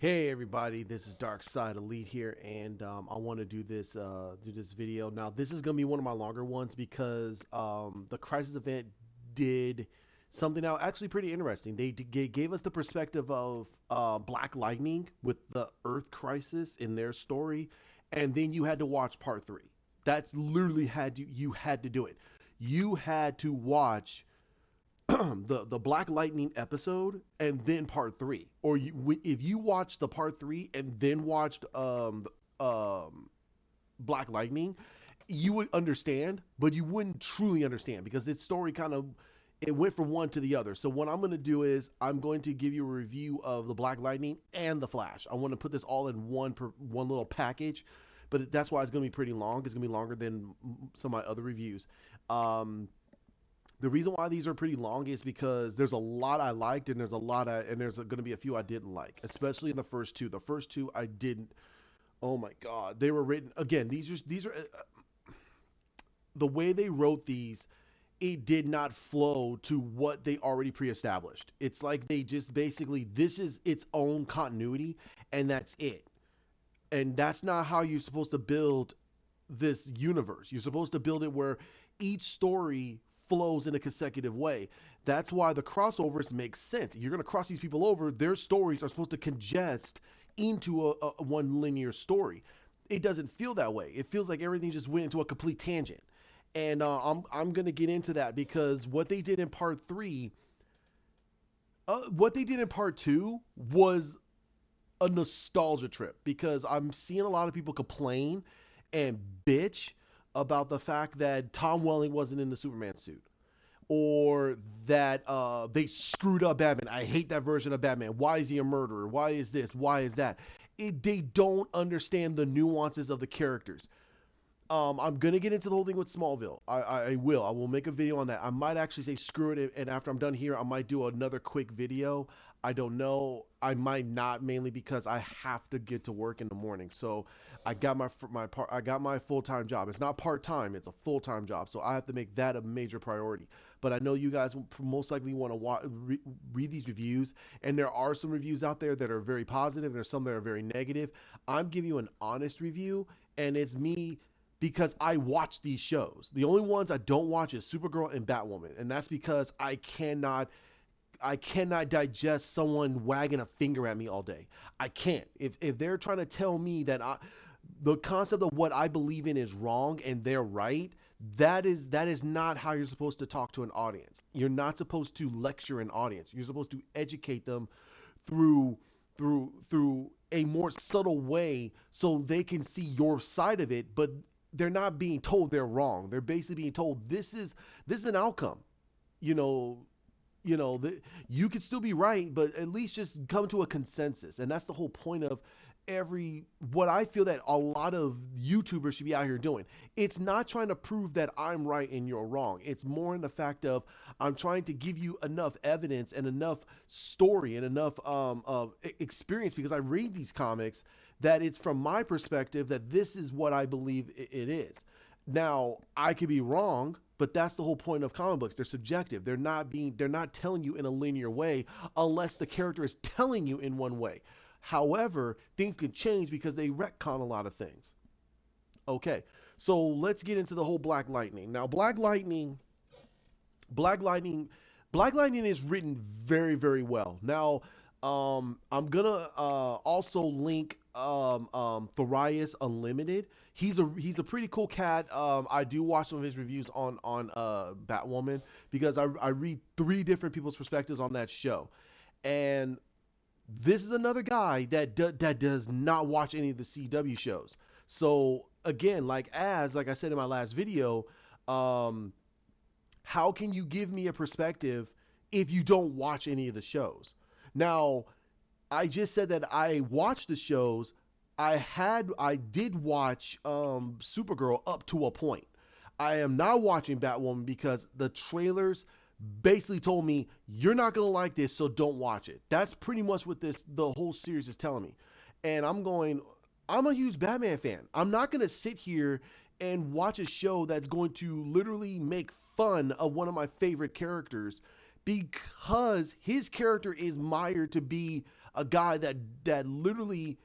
Hey everybody, this is Dark Side Elite here, and I want to do this video. Now, this is gonna be one of my longer ones because the Crisis event did something now actually pretty interesting. They gave us the perspective of Black Lightning with the Earth Crisis in their story, and then you had to watch part three. That's literally you had to do it. You had to watch the Black Lightning episode and then part three, or if you watched the part three and then watched Black Lightning, you would understand, but you wouldn't truly understand because its story kind of it went from one to the other. So what I'm going to do is I'm going to give you a review of the Black Lightning and the Flash. I want to put this all in one little package, but that's why it's going to be pretty long. It's going to be longer than some of my other reviews. Um, the reason why these are pretty long is because there's a lot I liked and there's going to be a few I didn't like, especially in the first two. The first two I didn't. Oh my god, they were written again. These are the way they wrote these. It did not flow to what they already pre-established. It's like they just basically this is its own continuity and that's it. And that's not how you're supposed to build this universe. You're supposed to build it where each story flows in a consecutive way. That's why the crossovers make sense. You're going to cross these people over. Their stories are supposed to congest into a one linear story. It doesn't feel that way. It feels like everything just went into a complete tangent. And I'm going to get into that because what they did in part two was a nostalgia trip because I'm seeing a lot of people complain and bitch about the fact that Tom Welling wasn't in the Superman suit or that they screwed up Batman. I hate that version of Batman. Why is he a murderer? Why is this? Why is that? They don't understand the nuances of the characters. I'm gonna get into the whole thing with Smallville. I will. I will make a video on that. I might actually say screw it, and after I'm done here, I might do another quick video. I don't know. I might not, mainly because I have to get to work in the morning. So I got my full time job. It's not part time. It's a full time job. So I have to make that a major priority. But I know you guys will most likely want to read these reviews, and there are some reviews out there that are very positive. There's some that are very negative. I'm giving you an honest review, and it's me because I watch these shows. The only ones I don't watch is Supergirl and Batwoman, and that's because I cannot digest someone wagging a finger at me all day. I can't. If they're trying to tell me that the concept of what I believe in is wrong and they're right, that is not how you're supposed to talk to an audience. You're not supposed to lecture an audience. You're supposed to educate them through through a more subtle way so they can see your side of it, but they're not being told they're wrong. They're basically being told this is an outcome. You know, you could still be right, but at least just come to a consensus. And that's the whole point of every what I feel that a lot of YouTubers should be out here doing. It's not trying to prove that I'm right and you're wrong. It's more in the fact of I'm trying to give you enough evidence and enough story and enough of experience because I read these comics that it's from my perspective that this is what I believe it is. Now, I could be wrong, but that's the whole point of comic books. They're subjective. They're not telling you in a linear way unless the character is telling you in one way. However, things can change because they retcon a lot of things. Okay. So, let's get into the whole Black Lightning. Now, Black Lightning Black Lightning is written very, very well. Now, I'm gonna also link Thorias Unlimited. He's a pretty cool cat. I do watch some of his reviews on Batwoman because I read three different people's perspectives on that show, and this is another guy that does not watch any of the CW shows. So again, like I said in my last video, um, how can you give me a perspective if you don't watch any of the shows? Now, I just said that I watched the shows. I did watch Supergirl up to a point. I am not watching Batwoman because the trailers basically told me you're not gonna like this, so don't watch it. That's pretty much what the whole series is telling me. And I'm a huge Batman fan. I'm not gonna sit here and watch a show that's going to literally make fun of one of my favorite characters because his character is mired to be a guy that literally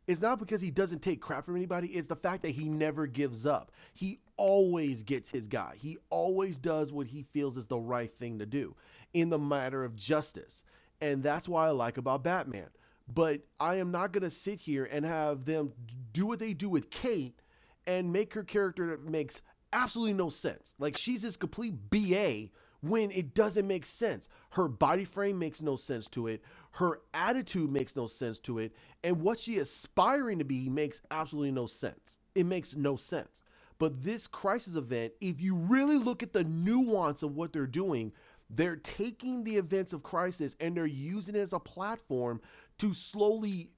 it's not because he doesn't take crap from anybody. It's the fact that he never gives up. He always gets his guy. He always does what he feels is the right thing to do in the matter of justice. And that's why I like about Batman. But I am not going to sit here and have them do what they do with Kate and make her character that makes absolutely no sense. Like she's this complete BA when it doesn't make sense. Her body frame makes no sense to it. Her attitude makes no sense to it. And what she aspiring to be makes absolutely no sense. It makes no sense. But this crisis event, if you really look at the nuance of what they're doing, they're taking the events of Crisis and they're using it as a platform to slowly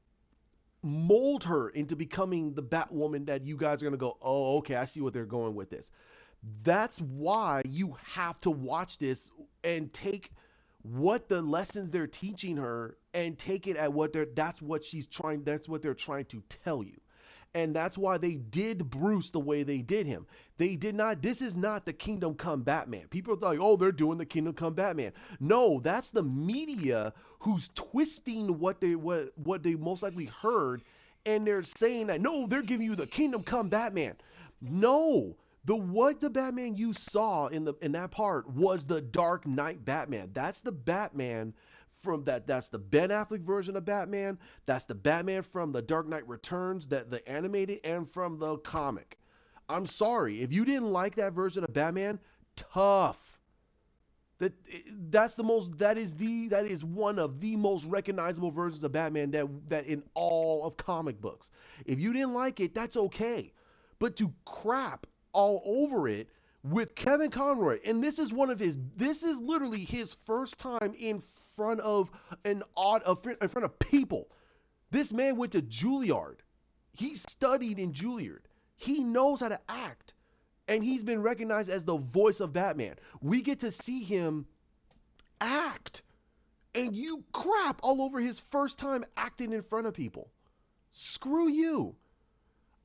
mold her into becoming the Batwoman that you guys are going to go, oh, okay, I see what they're going with this. That's why you have to watch this and take what the lessons they're teaching her and take it at what that's what they're trying to tell you. And that's why they did Bruce the way they did him. They did not, this is not the Kingdom Come Batman. People are like, oh, they're doing the Kingdom Come Batman. No, that's the media who's twisting what they most likely heard, and they're saying that no, they're giving you the Kingdom Come Batman. No. The Batman you saw in that part was the Dark Knight Batman. That's the Batman that's the Ben Affleck version of Batman. That's the Batman from the Dark Knight Returns, that the animated and from the comic. I'm sorry if you didn't like that version of Batman. Tough. That is one of the most recognizable versions of Batman that in all of comic books. If you didn't like it, that's okay. But to crap all over it with Kevin Conroy, and this is literally his first time in front of in front of people. This man went to Juilliard. He studied in Juilliard. He knows how to act, and he's been recognized as the voice of Batman. We get to see him act, and you crap all over his first time acting in front of people. Screw you.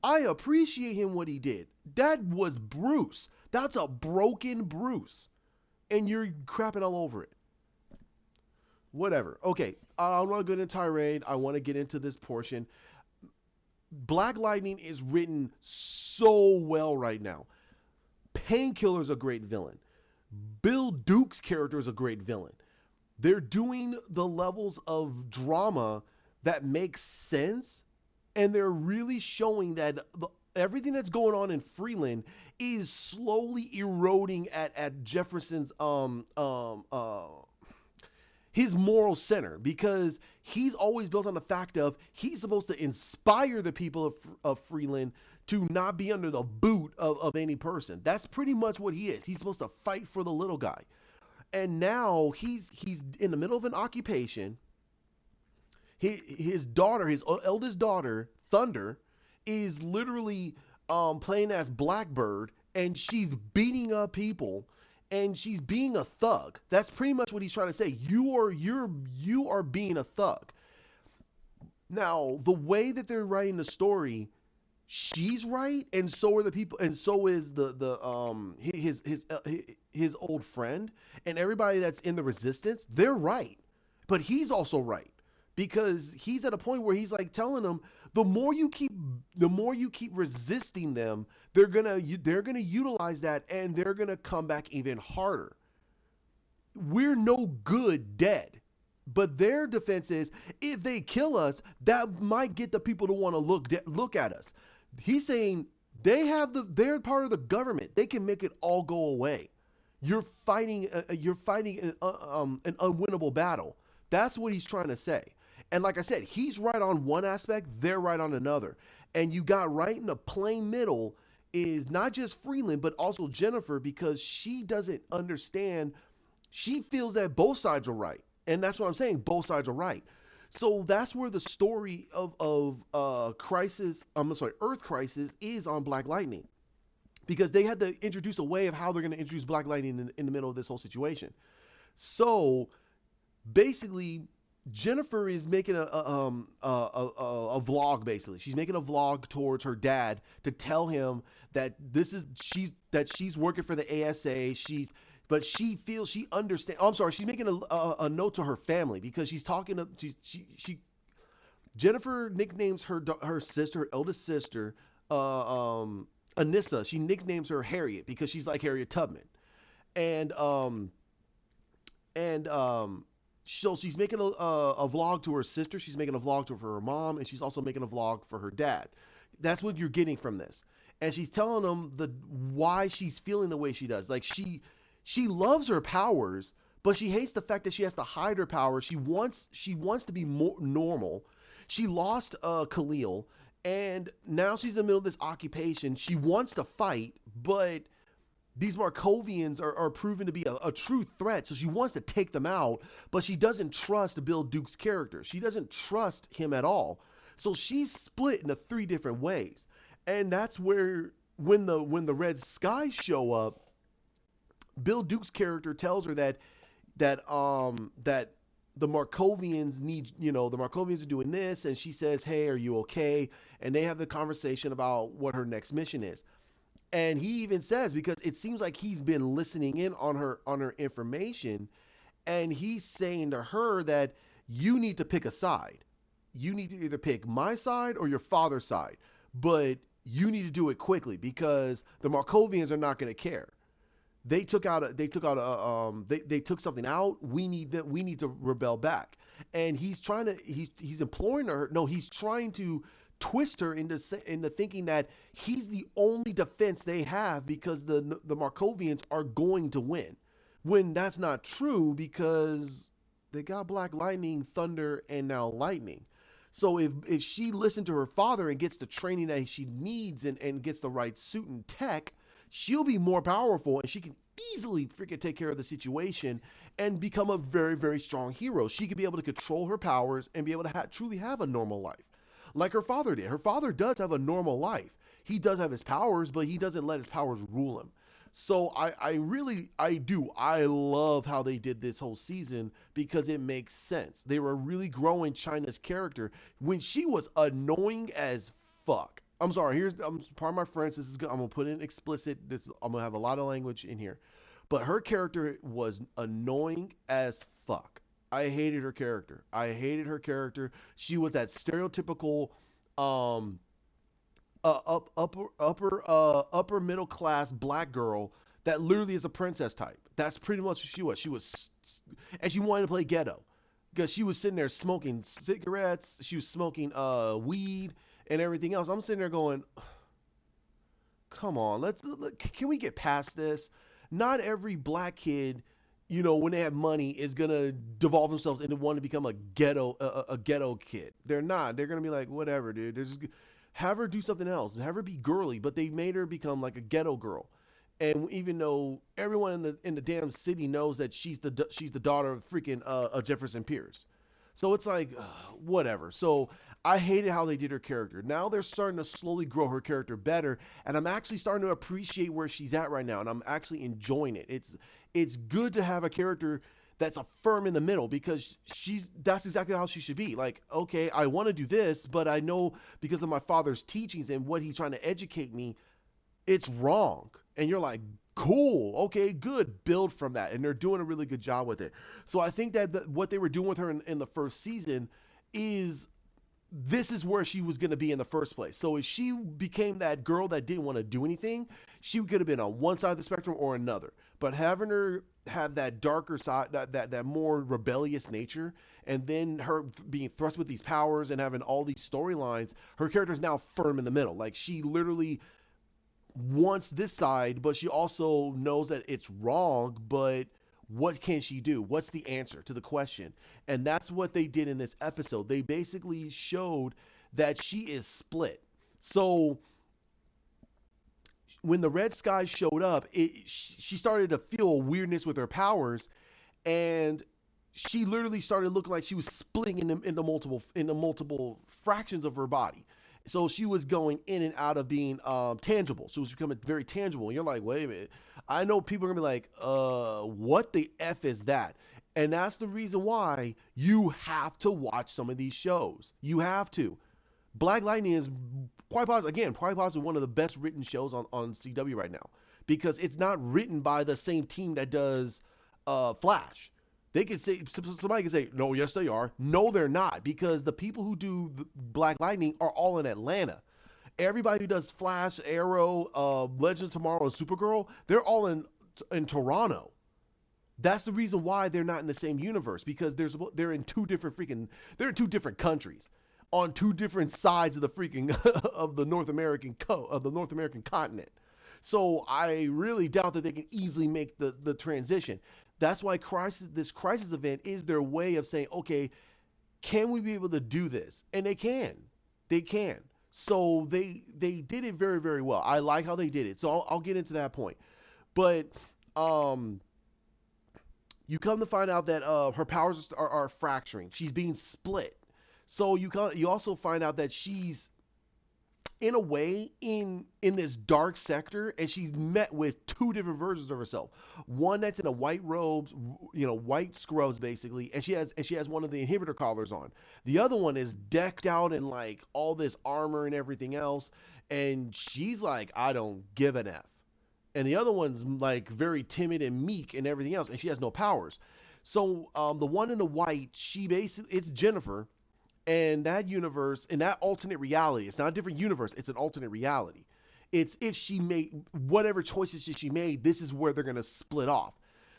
I appreciate him what he did. That was Bruce. That's a broken Bruce. And you're crapping all over it. Whatever. Okay, I don't want to go into tirade. I want to get into this portion. Black Lightning is written so well right now. Painkiller's a great villain. Bill Duke's character is a great villain. They're doing the levels of drama that makes sense, and they're really showing that everything that's going on in Freeland is slowly eroding at Jefferson's his moral center, because he's always built on the fact of he's supposed to inspire the people of Freeland to not be under the boot of any person. That's pretty much what he is. He's supposed to fight for the little guy. And now he's in the middle of an occupation. His daughter, his eldest daughter, Thunder, is literally playing as Blackbird, and she's beating up people, and she's being a thug. That's pretty much what he's trying to say. You are being a thug. Now, the way that they're writing the story, she's right, and so are the people, and so is his old friend, and everybody that's in the resistance. They're right, but he's also right, because he's at a point where he's like telling them, the more you keep resisting them, they're gonna utilize that, and they're gonna come back even harder. We're no good dead. But their defense is, if they kill us, that might get the people to want to look at us. He's saying they're part of the government. They can make it all go away. You're fighting an unwinnable battle. That's what he's trying to say. And like I said, he's right on one aspect, they're right on another. And you got right in the plain middle is not just Freeland, but also Jennifer, because she doesn't understand. She feels that both sides are right. And that's what I'm saying. Both sides are right. So that's where the story of Earth Crisis is on Black Lightning. Because they had to introduce a way of how they're going to introduce Black Lightning in the middle of this whole situation. So basically, Jennifer is making a vlog. Basically, she's making a vlog towards her dad to tell him that she's working for the ASA. She's but she feels she understands. Oh, I'm sorry, she's making a note to her family because she's talking to she Jennifer nicknames her sister, her eldest sister, Anissa. She nicknames her Harriet because she's like Harriet Tubman, and and so she's making a vlog to her sister. She's making a vlog to her mom, and she's also making a vlog for her dad. That's what you're getting from this. And she's telling them the why she's feeling the way she does. Like she loves her powers, but she hates the fact that she has to hide her powers. She wants to be more normal. She lost Khalil, and now she's in the middle of this occupation. She wants to fight, but these Markovians are proven to be a true threat, so she wants to take them out, but she doesn't trust Bill Duke's character. She doesn't trust him at all. So she's split into three different ways. And that's where when the red skies show up, Bill Duke's character tells her that the Markovians need, the Markovians are doing this, and she says, "Hey, are you okay?" And they have the conversation about what her next mission is. And he even says, because it seems like he's been listening in on her information, and he's saying to her that you need to pick a side. You need to either pick my side or your father's side, but you need to do it quickly because the Markovians are not going to care. They took something out. We need to rebel back. And he's imploring her. No, he's trying to twist her into thinking that he's the only defense they have because the Markovians are going to win. When that's not true because they got Black Lightning, Thunder, and now Lightning. So if she listened to her father and gets the training that she needs and gets the right suit and tech, she'll be more powerful and she can easily freaking take care of the situation and become a very, very strong hero. She could be able to control her powers and be able to truly have a normal life like her father did. Her father does have a normal life. He does have his powers, but he doesn't let his powers rule him. So I love how they did this whole season because it makes sense. They were really growing China's character when she was annoying as fuck. I'm sorry. Part of my friends. I'm gonna put in explicit. I'm gonna have a lot of language in here, but her character was annoying as fuck. I hated her character. I hated her character. She was that stereotypical um upper middle class black girl that literally is a princess type. That's pretty much what she was. And she wanted to play ghetto because she was sitting there smoking cigarettes. She was smoking weed and everything else. I'm sitting there going, come on, can we get past this? Not every black kid, when they have money, is gonna devolve themselves into wanting to become a ghetto kid. They're not. They're gonna be like, whatever, dude. They're just have her do something else. Have her be girly, but they made her become like a ghetto girl. And even though everyone in the damn city knows that she's the daughter of freaking Jefferson Pierce, so it's like whatever. So I hated how they did her character. Now they're starting to slowly grow her character better, and I'm actually starting to appreciate where she's at right now, and I'm actually enjoying it. It's good to have a character that's a firm in the middle because that's exactly how she should be. Like, okay, I want to do this, but I know because of my father's teachings and what he's trying to educate me, it's wrong. And you're like, cool, okay, good, build from that. And they're doing a really good job with it. So I think that what they were doing with her in the first season is this is where she was going to be in the first place. So if she became that girl that didn't want to do anything, she could have been on one side of the spectrum or another. But having her have that darker side, that more rebellious nature, and then her being thrust with these powers and having all these storylines, her character is now firm in the middle. Like she literally wants this side, but she also knows that it's wrong, but what can she do? What's the answer to the question? And that's what they did in this episode. They basically showed that she is split. So when the red sky showed up, she started to feel a weirdness with her powers, and she literally started looking like she was splitting into multiple fractions of her body. So she was going in and out of being tangible. She was becoming very tangible. And you're like, wait a minute. I know people are gonna be like, what the F is that? And that's the reason why you have to watch some of these shows. You have to. Black Lightning is quite possibly one of the best written shows on CW right now. because it's not written by the same team that does Flash. They could say somebody could say no, yes they are. No, they're not because the people who do Black Lightning are all in Atlanta. Everybody who does Flash, Arrow, Legends of Tomorrow, and Supergirl, they're all in Toronto. That's the reason why they're not in the same universe because they're in two different they're in two different countries on two different sides of the freaking of the North American continent. So I really doubt that they can easily make the transition. That's why this crisis event is their way of saying, okay, can we be able to do this? And they can. They can. So they did it very, very well. I like how they did it. So I'll get into that point. But um you come to find out that her powers are fracturing. She's being split. So you also find out that she's in a way in this dark sector, and she's met with two different versions of herself. One that's in a white robes, white scrubs basically, and she has one of the inhibitor collars on. The other one is decked out in like all this armor and everything else, and she's like, I don't give an F. And the other one's like very timid and meek and everything else, and she has no powers. So the one in the white, it's Jennifer, and that universe, in that alternate reality, it's not a different universe, it's an alternate reality. It's if she made whatever choices she made, this is where they're gonna split off.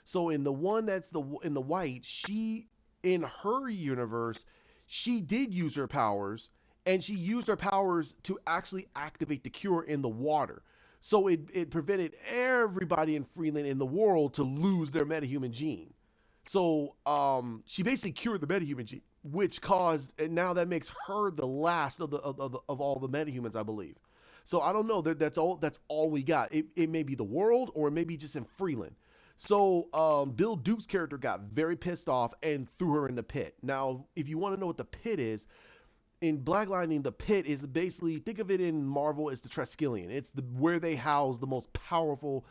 So in the one that's in the white, she in her universe, she did use her powers, and she used her powers to actually activate the cure in the water. So it prevented everybody in Freeland in the world to lose their metahuman gene. So she basically cured the metahuman gene, which caused, and now that makes her the last of all the metahumans, I believe. So I don't know. That's all we got. It may be the world, or it may be just in Freeland. So Bill Duke's character got very pissed off and threw her in the pit. Now, if you want to know what the pit is, in Black Lightning, the pit is basically, think of it in Marvel as the Triskelion. It's where they house the most powerful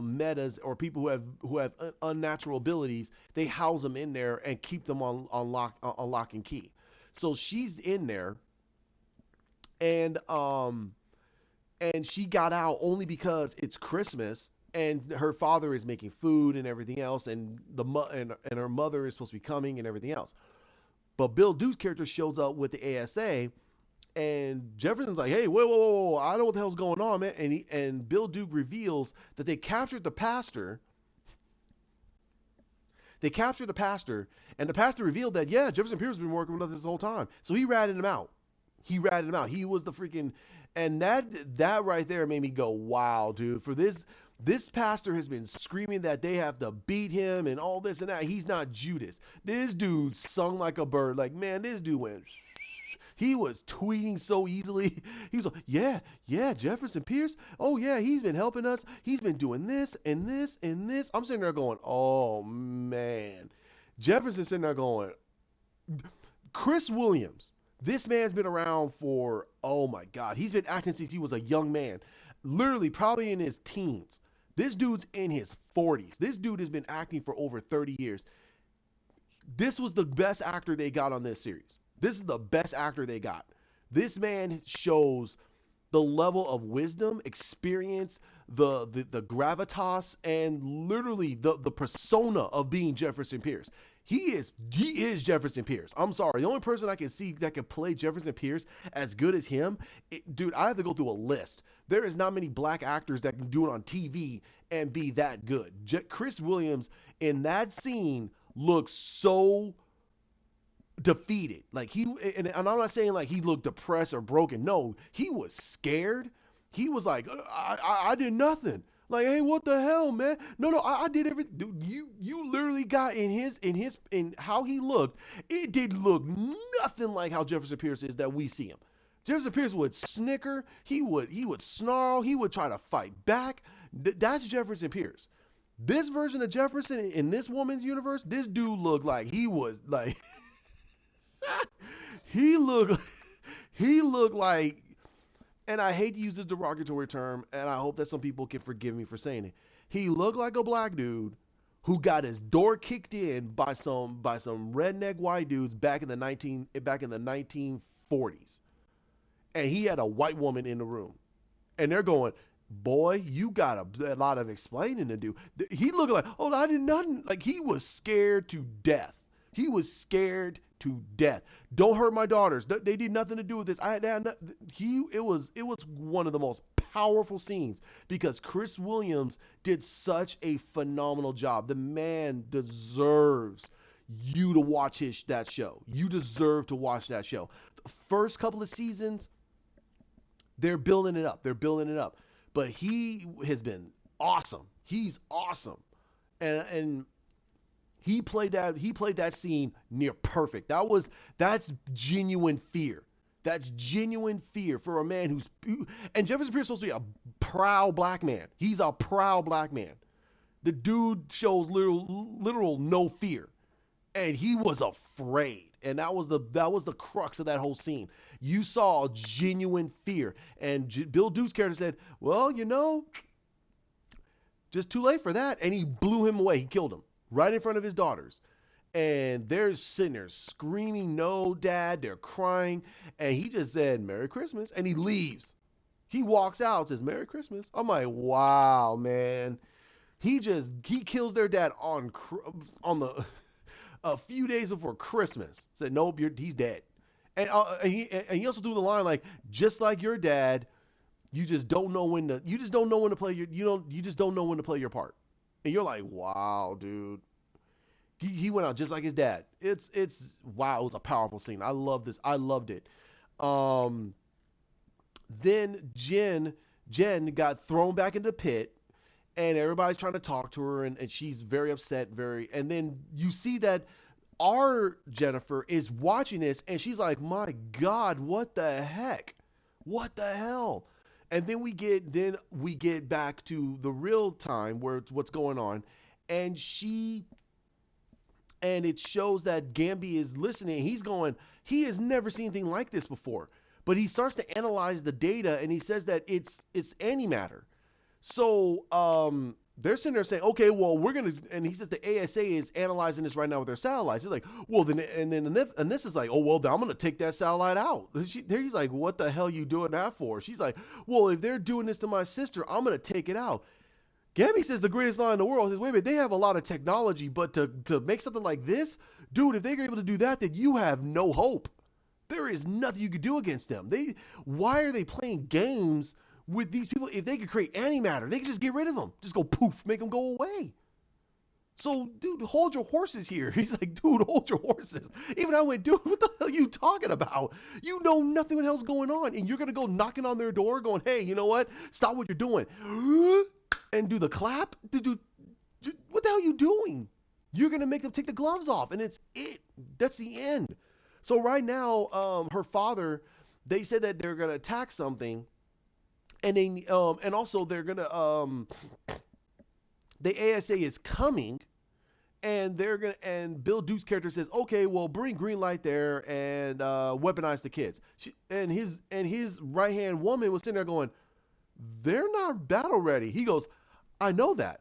metas or people who have unnatural abilities. They house them in there and keep them on lock and key. So she's in there, and she got out only because it's Christmas and her father is making food and everything else, and and her mother is supposed to be coming and everything else. But Bill Duke's character shows up with the ASA, and Jefferson's like, "Hey, whoa, whoa, whoa, whoa, I don't know what the hell's going on, man." And Bill Duke reveals that they captured the pastor. They captured the pastor, and the pastor revealed that, yeah, Jefferson Pierce has been working with us this whole time. So he ratted him out. He ratted him out. He was the freaking, and that right there made me go, wow, dude. For this pastor has been screaming that they have to beat him and all this and that. He's not Judas. This dude sung like a bird. Like, man, this dude went. He was tweeting so easily. He's like, yeah, Jefferson Pierce. Oh, yeah, he's been helping us. He's been doing this and this and this. I'm sitting there going, oh, man. Jefferson's sitting there going, Chris Williams. This man's been around for, oh, my God. He's been acting since he was a young man. Literally, probably in his teens. This dude's in his 40s. This dude has been acting for over 30 years. This was the best actor they got on this series. This is the best actor they got. This man shows the level of wisdom, experience, the gravitas, and literally the persona of being Jefferson Pierce. He is Jefferson Pierce. I'm sorry. The only person I can see that can play Jefferson Pierce as good as him, dude, I have to go through a list. There is not many black actors that can do it on TV and be that good. Chris Williams in that scene looks so defeated. Like and I'm not saying like he looked depressed or broken. No, he was scared. He was like, I did nothing. Like, hey, what the hell, man? No, I did everything. Dude, you literally got in how he looked. It did look nothing like how Jefferson Pierce is that we see him. Jefferson Pierce would snicker. He would snarl. He would try to fight back. That's Jefferson Pierce. This version of Jefferson in this woman's universe, this dude looked like he was like he looked like, and I hate to use this derogatory term, and I hope that some people can forgive me for saying it. He looked like a black dude who got his door kicked in by some redneck white dudes back in the 1940s. And he had a white woman in the room. And they're going, boy, you got a lot of explaining to do. He looked like, oh, I did nothing. Like he was scared to death. He was scared to death. Don't hurt my daughters. They did nothing to do with this. It was one of the most powerful scenes because Chris Williams did such a phenomenal job. The man deserves you to watch that show. You deserve to watch that show. The first couple of seasons, they're building it up. They're building it up. But he has been awesome. He's awesome. And he played that scene near perfect. That's genuine fear. That's genuine fear for a man and Jefferson Pierce is supposed to be a proud black man. He's a proud black man. The dude shows literal no fear. And he was afraid. And that was the crux of that whole scene. You saw genuine fear. And Bill Duke's character said, well, just too late for that. And he blew him away. He killed him right in front of his daughters. And they're sitting there screaming, no, Dad. They're crying. And he just said, Merry Christmas. And he leaves. He walks out, says, Merry Christmas. I'm like, wow, man. He kills their dad on the a few days before Christmas. Said, nope, he's dead. And he also threw the line like, just like your dad, you just don't know when to play you just don't know when to play your part. And you're like, wow, dude. He went out just like his dad. It's wow, it was a powerful scene. I love this. I loved it. Then Jen got thrown back into the pit, and everybody's trying to talk to her, and she's very upset, and then you see that our Jennifer is watching this, and she's like, my God, what the heck? What the hell? And then we get back to the real time where it's what's going on, and it shows that Gamby is listening. He has never seen anything like this before. But he starts to analyze the data, and he says that it's antimatter. So they're sitting there saying, okay, well, and he says the ASA is analyzing this right now with their satellites. He's like, well, then Anissa's like, oh, well, then I'm going to take that satellite out. He's like, what the hell are you doing that for? She's like, well, if they're doing this to my sister, I'm going to take it out. Gamby says the greatest line in the world. He says, wait a minute, they have a lot of technology, but to make something like this, dude, if they're able to do that, then you have no hope. There is nothing you could do against them. Why are they playing games with these people? If they could create antimatter, they could just get rid of them. Just go poof, make them go away. So, dude, hold your horses here. He's like, dude, hold your horses. Even I went, dude, what the hell are you talking about? You know nothing what the hell's going on. And you're going to go knocking on their door going, hey, you know what? Stop what you're doing. And do the clap? What the hell are you doing? You're going to make them take the gloves off. And that's the end. So right now, her father, they said that they're gonna attack something, and also they're gonna the ASA is coming, and and Bill Duke's character says, okay, well, bring green light there and weaponize the kids. And his right hand woman was sitting there going, they're not battle ready. He goes, I know that,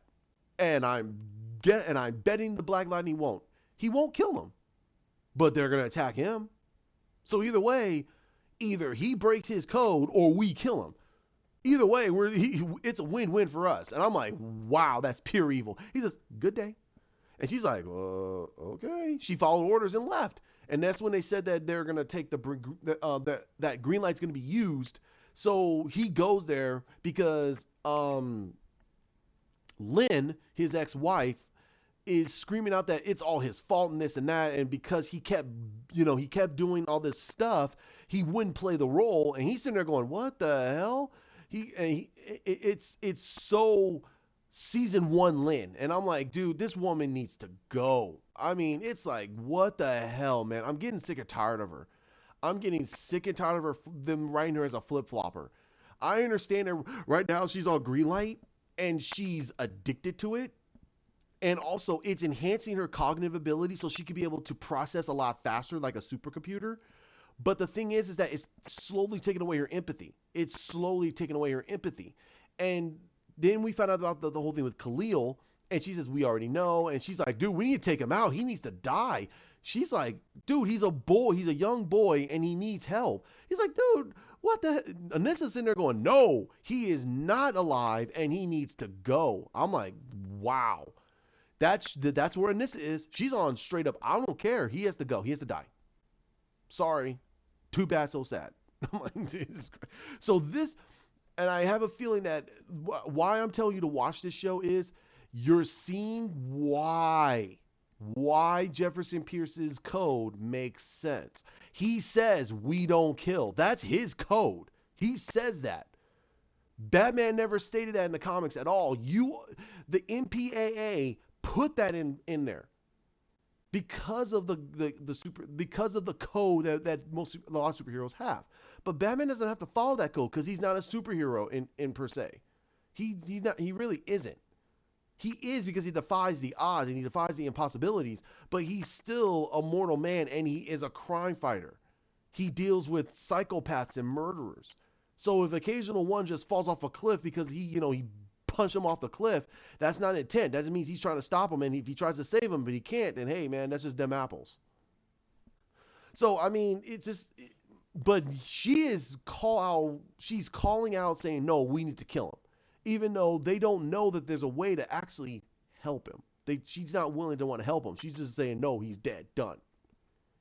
and I'm betting the Black Lightning won't. He won't kill them. But they're going to attack him. So either way, either he breaks his code or we kill him. Either way, it's a win-win for us. And I'm like, wow, that's pure evil. He says, good day. And she's like, okay. She followed orders and left. And that's when they said that they're going to take that green light's going to be used. So he goes there because Lynn, his ex-wife, is screaming out that it's all his fault and this and that, and because he kept doing all this stuff, he wouldn't play the role, and he's sitting there going, what the hell? It's so season 1 Lynn, and I'm like, dude, this woman needs to go. I mean, it's like, what the hell, man? I'm getting sick and tired of her. I'm getting sick and tired of them writing her as a flip-flopper. I understand that right now she's on green light, and she's addicted to it. And also, it's enhancing her cognitive ability so she can be able to process a lot faster like a supercomputer. But the thing is that it's slowly taking away her empathy. It's slowly taking away her empathy. And then we found out about the whole thing with Khalil. And she says, we already know. And she's like, dude, we need to take him out. He needs to die. She's like, dude, he's a boy. He's a young boy and he needs help. He's like, dude, what the? Anissa's sitting there going, no, he is not alive and he needs to go. I'm like, wow. That's where Anissa is. She's on straight up. I don't care. He has to go. He has to die. Sorry. Too bad, so sad. I'm like, Jesus Christ. So this, and I have a feeling that why I'm telling you to watch this show is you're seeing why Jefferson Pierce's code makes sense. He says we don't kill. That's his code. He says that. Batman never stated that in the comics at all. The MPAA put that in there because of because of the code that a lot of superheroes have. But Batman doesn't have to follow that code because he's not a superhero in per se. He's not. He really isn't. He is because he defies the odds and he defies the impossibilities. But he's still a mortal man and he is a crime fighter. He deals with psychopaths and murderers. So if occasional one just falls off a cliff because he punched him off the cliff, that's not intent. That means he's trying to stop him, and if he tries to save him but he can't, then hey man, that's just them apples. So I mean, but she's calling out saying no, we need to kill him, even though they don't know that there's a way to actually help him. She's not willing to want to help him. She's just saying no, he's dead, done.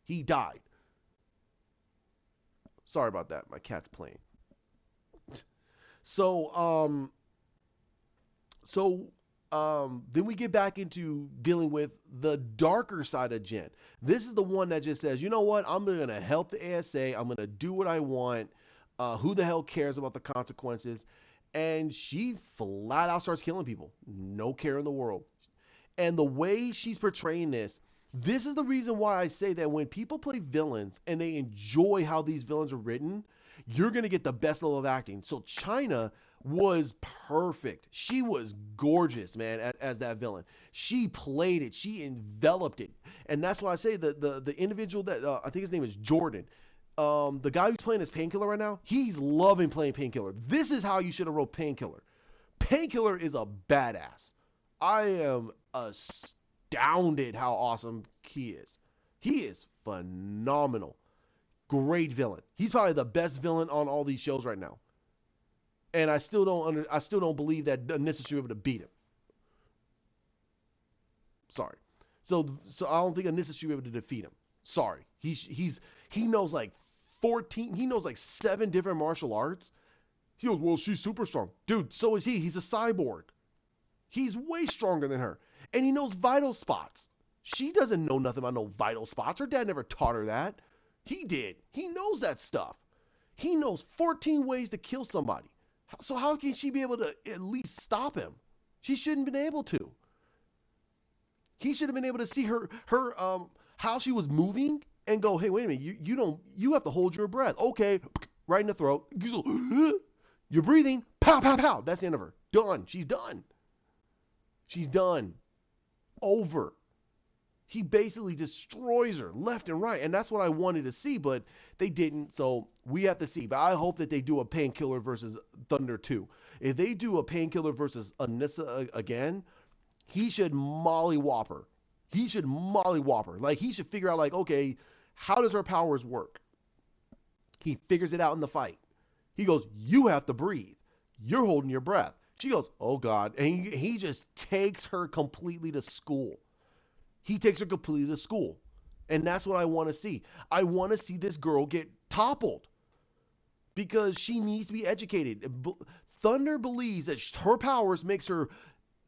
He died. Sorry about that. My cat's playing. So then we get back into dealing with the darker side of Jen. This is the one that just says, you know what? I'm going to help the ASA. I'm going to do what I want. Who the hell cares about the consequences? And she flat out starts killing people. No care in the world. And the way she's portraying this is the reason why I say that when people play villains and they enjoy how these villains are written, you're going to get the best level of acting. So China was perfect. She was gorgeous, man, as that villain. She played it. She enveloped it. And that's why I say the individual that, I think his name is Jordan, the guy who's playing as Painkiller right now, he's loving playing Painkiller. This is how you should have wrote Painkiller. Painkiller is a badass. I am astounded how awesome he is. He is phenomenal. Great villain. He's probably the best villain on all these shows right now. And I still don't believe that Anissa should be able to beat him. Sorry. So I don't think Anissa should be able to defeat him. Sorry. He knows like 7 different martial arts. He goes, well, she's super strong. Dude, so is he. He's a cyborg. He's way stronger than her. And he knows vital spots. She doesn't know nothing about no vital spots. Her dad never taught her that. He did. He knows that stuff. He knows 14 ways to kill somebody. So how can she be able to at least stop him? She shouldn't have been able to. He should have been able to see her how she was moving and go, hey, wait a minute, you have to hold your breath. Okay, right in the throat. You're breathing. Pow, pow, pow. That's the end of her. Done. She's done. She's done. Over. He basically destroys her left and right. And that's what I wanted to see, but they didn't. So we have to see. But I hope that they do a Painkiller versus Thunder 2. If they do a Painkiller versus Anissa again, he should mollywop her. He should mollywop her. Like, he should figure out, like, okay, how does her powers work? He figures it out in the fight. He goes, you have to breathe. You're holding your breath. She goes, oh, God. And he just takes her completely to school. He takes her completely to school. And that's what I want to see. I want to see this girl get toppled because she needs to be educated. Thunder believes that her powers makes her,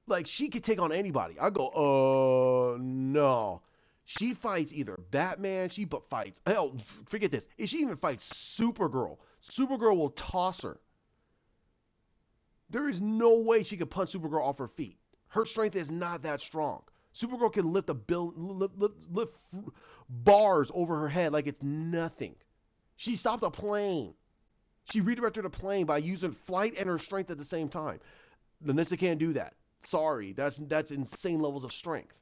like, she could take on anybody. I go, no. She fights either Batman, she fights, hell, forget this. If she even fights Supergirl, Supergirl will toss her. There is no way she could punch Supergirl off her feet. Her strength is not that strong. Supergirl can lift bars over her head like it's nothing. She stopped a plane. She redirected a plane by using flight and her strength at the same time. Anissa can't do that. Sorry, that's insane levels of strength.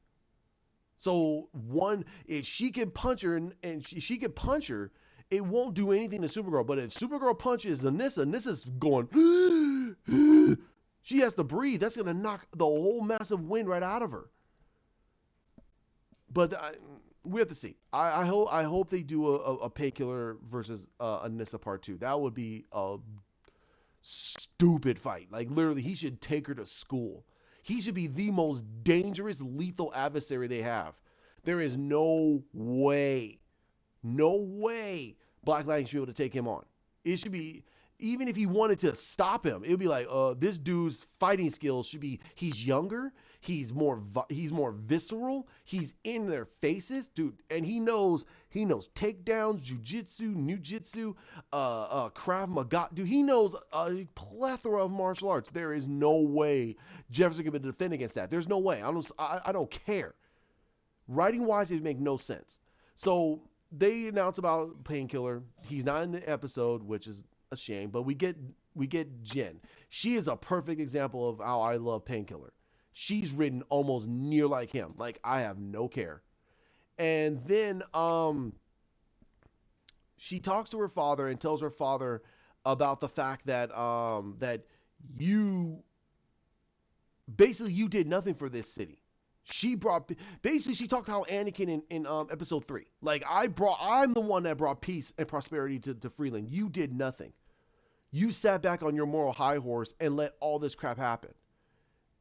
So if she can punch her and she can punch her, it won't do anything to Supergirl. But if Supergirl punches Anissa's going. She has to breathe. That's gonna knock the whole massive wind right out of her. But we have to see. I hope they do a Painkiller versus Anissa part two. That would be a stupid fight. Like literally, he should take her to school. He should be the most dangerous, lethal adversary they have. There is no way Black Lightning should be able to take him on. It should be, even if he wanted to stop him, it would be like, this dude's fighting skills should be, he's younger, he's more visceral, he's in their faces, dude, and he knows takedowns, jujitsu, nujitsu, Krav Maga, dude, he knows a plethora of martial arts. There is no way Jefferson can defend against that. There's no way. I don't care. Writing wise, it make no sense. So they announce about Painkiller. He's not in the episode, which is a shame. But we get Jen. She is a perfect example of how I love Painkiller. She's written almost near like him. Like I have no care. And then she talks to her father and tells her father about the fact that you basically you did nothing for this city. She brought basically she talked how Anakin in episode 3. Like I'm the one that brought peace and prosperity to Freeland. You did nothing. You sat back on your moral high horse and let all this crap happen.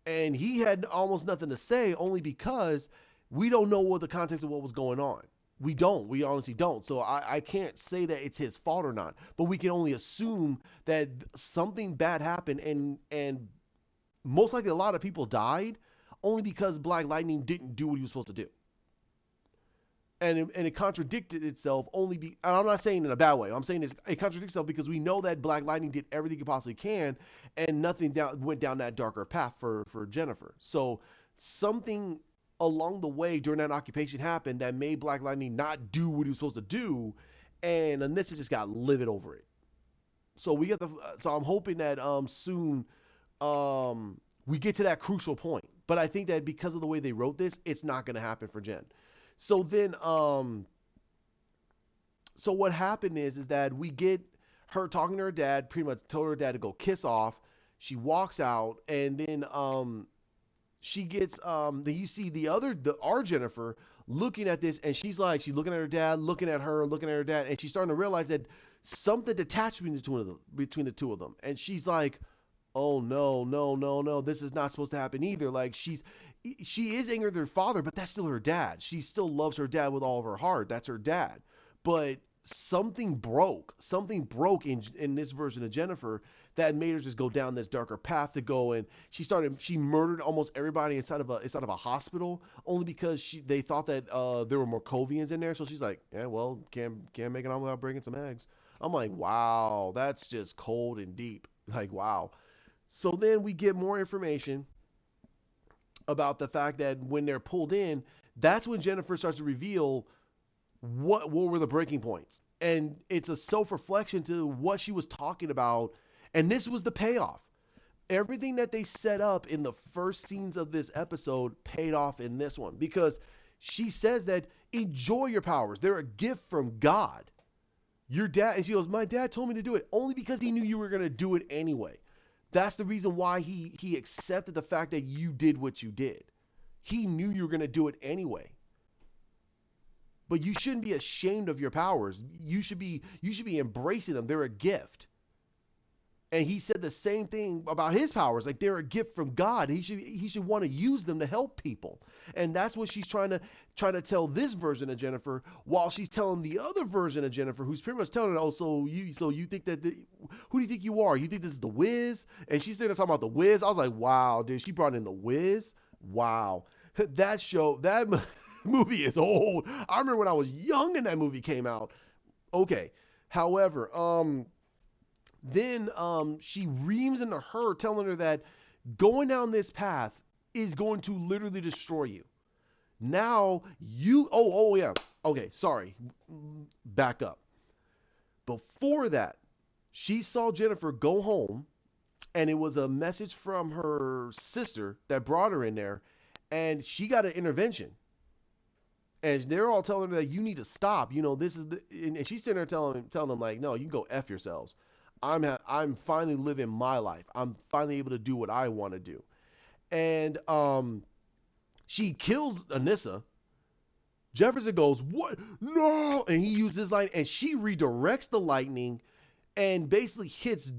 And he had almost nothing to say only because we don't know what the context of what was going on. We don't. We honestly don't. So I can't say that it's his fault or not. But we can only assume that something bad happened and most likely a lot of people died only because Black Lightning didn't do what he was supposed to do. And it contradicted itself and I'm not saying in a bad way. I'm saying it contradicts itself because we know that Black Lightning did everything he possibly can and nothing went down that darker path for Jennifer. So something along the way during that occupation happened that made Black Lightning not do what he was supposed to do, and Anissa just got livid over it. So I'm hoping that soon we get to that crucial point. But I think that because of the way they wrote this, it's not going to happen for Jen. So then, so what happened is that we get her talking to her dad, pretty much told her dad to go kiss off. She walks out, and then she gets then you see our Jennifer looking at this, and she's looking at her dad, looking at her, looking at her dad, and she's starting to realize that something detached between the two of them, and she's like, oh no, no, no, no, this is not supposed to happen either. Like she is angry at her father, but that's still her dad. She still loves her dad with all of her heart. That's her dad. But something broke. Something broke in this version of Jennifer that made her just go down this darker path to go, and she murdered almost everybody inside of a hospital only because they thought that there were Morcovians in there. So she's like, yeah, well, can't make it on without breaking some eggs. I'm like, wow, that's just cold and deep. Like, wow. So then we get more information about the fact that when they're pulled in, that's when Jennifer starts to reveal what were the breaking points. And it's a self-reflection to what she was talking about. And this was the payoff. Everything that they set up in the first scenes of this episode paid off in this one. Because she says that enjoy your powers. They're a gift from God. Your dad, and she goes, my dad told me to do it only because he knew you were going to do it anyway. That's the reason why he accepted the fact that you did what you did. He knew you were going to do it anyway. But you shouldn't be ashamed of your powers. You should be embracing them. They're a gift. And he said the same thing about his powers. Like, they're a gift from God. He should want to use them to help people. And that's what she's trying to tell this version of Jennifer, while she's telling the other version of Jennifer, who's pretty much telling her, oh, so you think that who do you think you are? You think this is the Wiz? And she's sitting there talking about the Wiz. I was like, wow, dude, she brought in the Wiz. Wow. That movie is old. I remember when I was young and that movie came out. Okay. However, then she reams into her, telling her that going down this path is going to literally destroy you. Now oh yeah. Okay, sorry. Back up. Before that, she saw Jennifer go home, and it was a message from her sister that brought her in there, and she got an intervention. And they're all telling her that you need to stop. This is and she's sitting there telling them like, no, you can go F yourselves. I'm finally living my life. I'm finally able to do what I want to do. And she kills Anissa, Jefferson goes, what? No! And he uses lightning, and she redirects the lightning and basically hits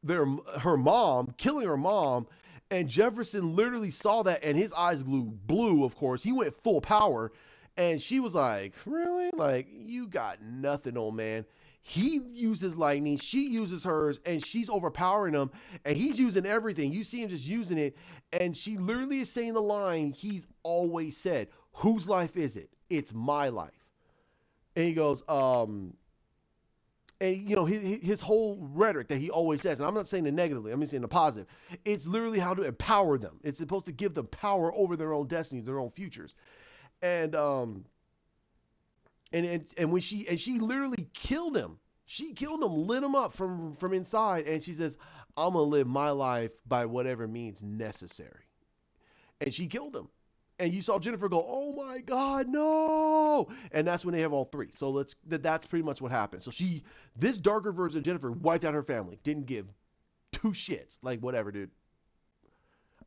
her mom, killing her mom. And Jefferson literally saw that, and his eyes grew blue. Of course, he went full power, and she was like, "Really? Like, you got nothing, old man." He uses lightning, she uses hers, and she's overpowering him, and he's using everything. You see him just using it, and she literally is saying the line he's always said: "Whose life is it? It's my life." And he goes, and his whole rhetoric that he always says, and I'm not saying it negatively, I'm just saying the positive. It's literally how to empower them. It's supposed to give them power over their own destiny, their own futures. And when she literally killed him. She killed him, lit him up from inside, and she says, "I'm gonna live my life by whatever means necessary." And she killed him. And you saw Jennifer go, "Oh my God, no!" And that's when they have all three. So that's pretty much what happened. So this darker version of Jennifer wiped out her family. Didn't give two shits. Like, whatever, dude.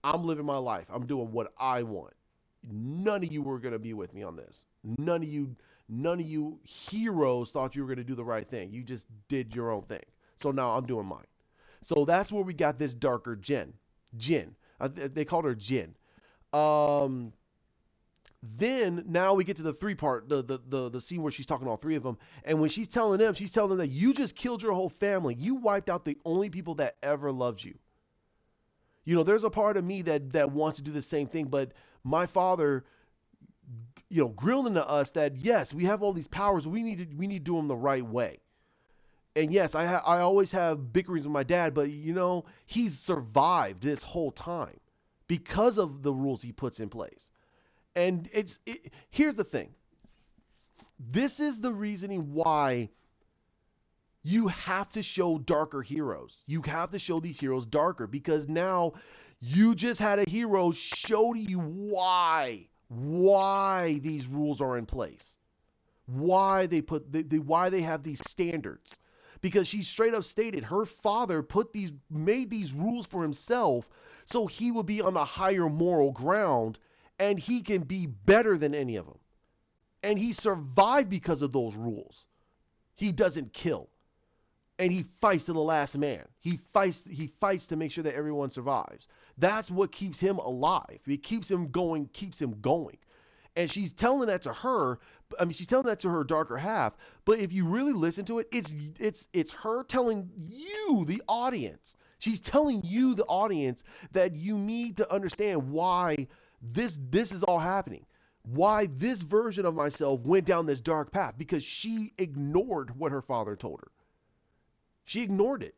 I'm living my life. I'm doing what I want. None of you were gonna be with me on this. None of you heroes thought you were gonna do the right thing. You just did your own thing. So now I'm doing mine. So that's where we got this darker Jin. They called her Jin. Then now we get to the three part, the scene where she's talking to all three of them, and when she's telling them that you just killed your whole family, you wiped out the only people that ever loved you. There's a part of me that wants to do the same thing, but my father, grilled into us that yes, we have all these powers, we need to do them the right way. And yes, I always have bickerings with my dad, but he's survived this whole time because of the rules he puts in place. And here's the thing. This is the reasoning why you have to show darker heroes. You have to show these heroes darker, because now you just had a hero show to you why these rules are in place. Why they have these standards. Because she straight up stated her father made these rules for himself so he would be on a higher moral ground and he can be better than any of them. And he survived because of those rules. He doesn't kill. And he fights to the last man. He fights to make sure that everyone survives. That's what keeps him alive. It keeps him going. And she's telling that to her. I mean, she's telling that to her darker half. But if you really listen to it, it's her telling you, the audience. She's telling you, the audience, that you need to understand why this is all happening. Why this version of myself went down this dark path, because she ignored what her father told her. She ignored it.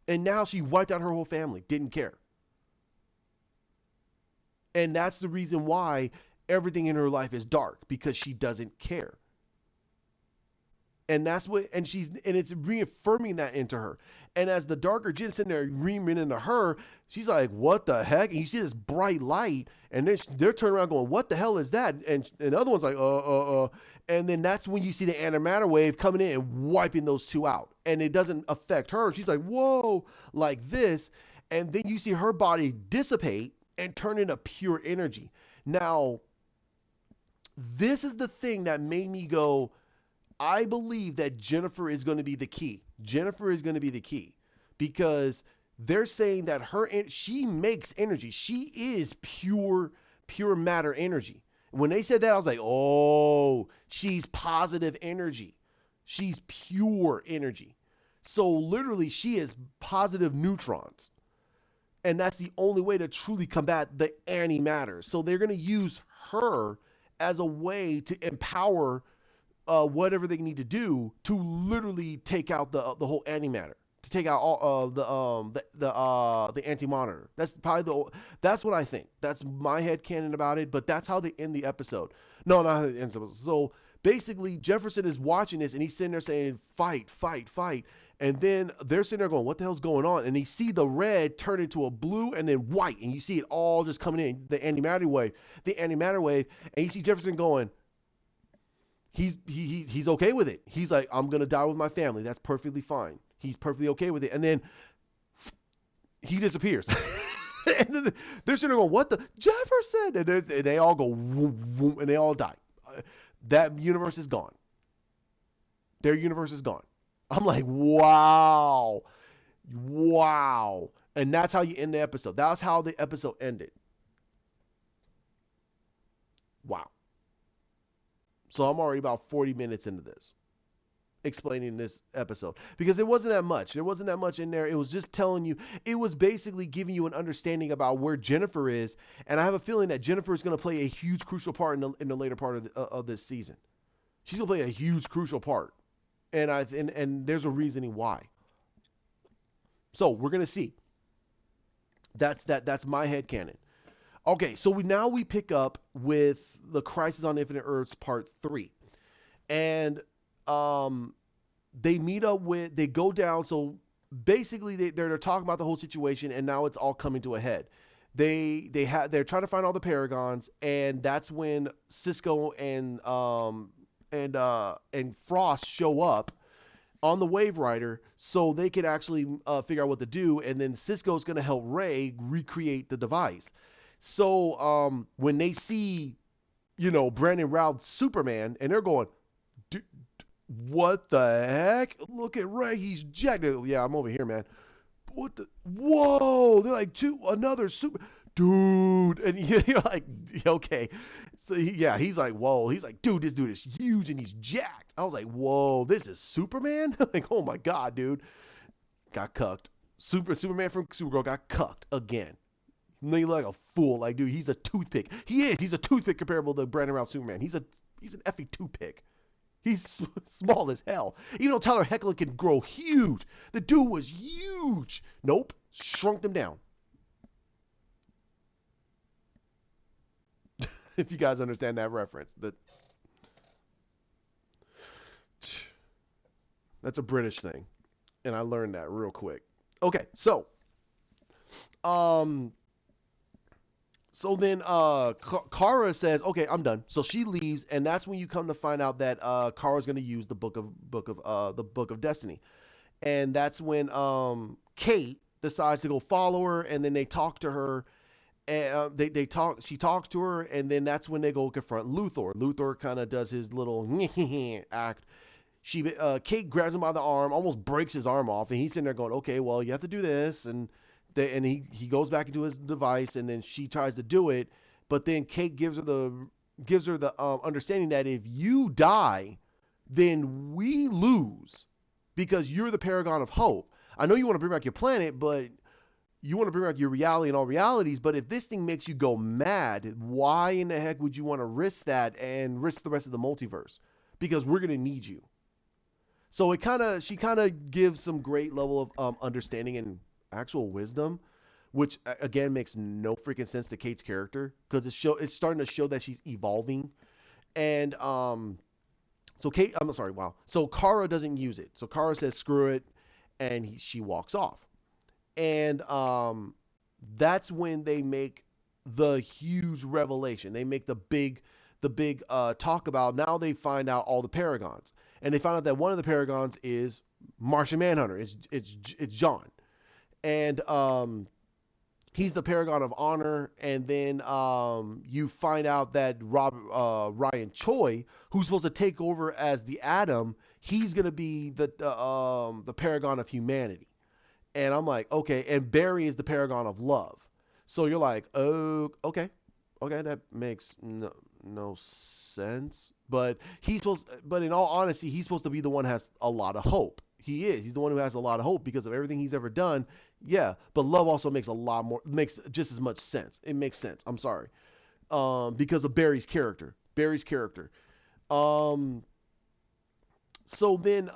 And now she wiped out her whole family. Didn't care. And that's the reason why everything in her life is dark, because she doesn't care. And it's reaffirming that into her. And as the darker Jin sitting there reaming into her, she's like, "What the heck?" And you see this bright light, and then they're turning around going, "What the hell is that?" And the other one's like, And then that's when you see the antimatter wave coming in and wiping those two out. And it doesn't affect her. She's like, "Whoa," like this. And then you see her body dissipate and turn into pure energy. Now, this is the thing that made me go, I believe that Jennifer is going to be the key. Jennifer is going to be the key, because they're saying that she makes energy. She is pure matter energy. When they said that, I was like, oh, she's positive energy. She's pure energy. So literally, she is positive neutrons. And that's the only way to truly combat the antimatter. So they're going to use her as a way to empower whatever they need to do to literally take out the whole antimatter, to take out all the anti-monitor. That's probably that's what I think. That's my headcanon about it. But that's how they end the episode. No, not how they end the episode. So basically, Jefferson is watching this and he's sitting there saying, "Fight, fight, fight." And then they're sitting there going, "What the hell's going on?" And they see the red turn into a blue and then white, and you see it all just coming in, the antimatter wave, and you see Jefferson going, he's okay with it. He's like, "I'm gonna die with my family. That's perfectly fine." He's perfectly okay with it. And then he disappears. And then they're sitting there going, "What the Jefferson?" And they all go, vroom, vroom, and they all die. that universe is gone. Their universe is gone. I'm like, wow, wow, and that's how you end the episode. That's how the episode ended. Wow. So I'm already about 40 minutes into this, explaining this episode, because it wasn't that much. There wasn't that much in there. It was just telling you. It was basically giving you an understanding about where Jennifer is, and I have a feeling that Jennifer is going to play a huge crucial part in the later part of this season. She's going to play a huge crucial part, and there's a reasoning why. So we're going to see. That's my head canon. Okay, so we pick up with the Crisis on Infinite Earths Part 3, and um they go down. So basically they're talking about the whole situation, and now it's all coming to a head. They're trying to find all the Paragons, and that's when Cisco and Frost show up on the Wave Rider, so they can actually figure out what to do, and then Cisco's going to help Ray recreate the device. So when they see, Brandon Routh's Superman, and they're going, what the heck? Look at Ray, he's jacked. Yeah, I'm over here, man. What the? Whoa! They're like, another super dude, and you're like, okay. So he's like, whoa. He's like, dude, this dude is huge and he's jacked. I was like, whoa, this is Superman? Like, oh my god, dude, got cucked. Superman from Supergirl got cucked again. And you look like a fool. Like, dude, he's a toothpick. He is. He's a toothpick comparable to Brandon Routh Superman. He's an effing toothpick. He's small as hell. Even though Tyler Hoechlin can grow huge, the dude was huge. Nope, shrunk him down. If you guys understand that reference, that's a British thing, and I learned that real quick. Okay, so then Kara says, "Okay, I'm done." So she leaves, and that's when you come to find out that Kara's going to use the book of Destiny, and that's when Kate decides to go follow her, and then they talk to her, and she talks to her, and then that's when they go confront Luthor. Luthor kind of does his little act. Kate grabs him by the arm, almost breaks his arm off, and he's sitting there going, "Okay, well, you have to do this," and he goes back into his device, and then she tries to do it, but then Kate gives her the understanding that if you die, then we lose because you're the paragon of hope. I know you want to bring back your planet, but you want to bring back your reality and all realities. But if this thing makes you go mad, why in the heck would you want to risk that and risk the rest of the multiverse? Because we're gonna need you. So she kind of gives some great level of understanding and actual wisdom, which again makes no freaking sense to Kate's character, because it's starting to show that she's evolving. And so I'm sorry, wow. So Kara doesn't use it. So Kara says screw it, and she walks off. And that's when they make the huge revelation. They make the big talk about, now they find out all the Paragons, and they find out that one of the Paragons is Martian Manhunter. It's John. And he's the Paragon of Honor, and then you find out that Ryan Choi, who's supposed to take over as the Atom, he's gonna be the Paragon of Humanity. And I'm like, okay. And Barry is the Paragon of Love. So you're like, oh, okay, that makes no sense. But in all honesty, he's supposed to be the one who has a lot of hope. He is. He's the one who has a lot of hope because of everything he's ever done. Yeah, but love also makes just as much sense. It makes sense. I'm sorry. Because of Barry's character. So then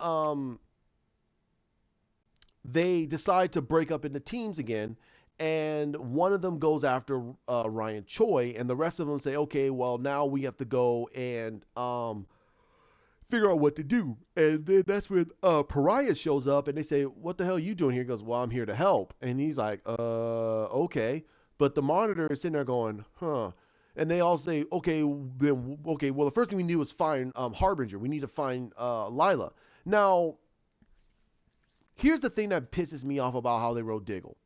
they decide to break up into teams again, and one of them goes after Ryan Choi, and the rest of them say, okay, well, now we have to go and figure out what to do. And then that's when Pariah shows up, and they say, what the hell are you doing here? He goes, well, I'm here to help. And he's like, okay. But the Monitor is sitting there going, huh. And they all say, okay, well, the first thing we need was find Harbinger. We need to find Lila. Now, here's the thing that pisses me off about how they wrote Diggle.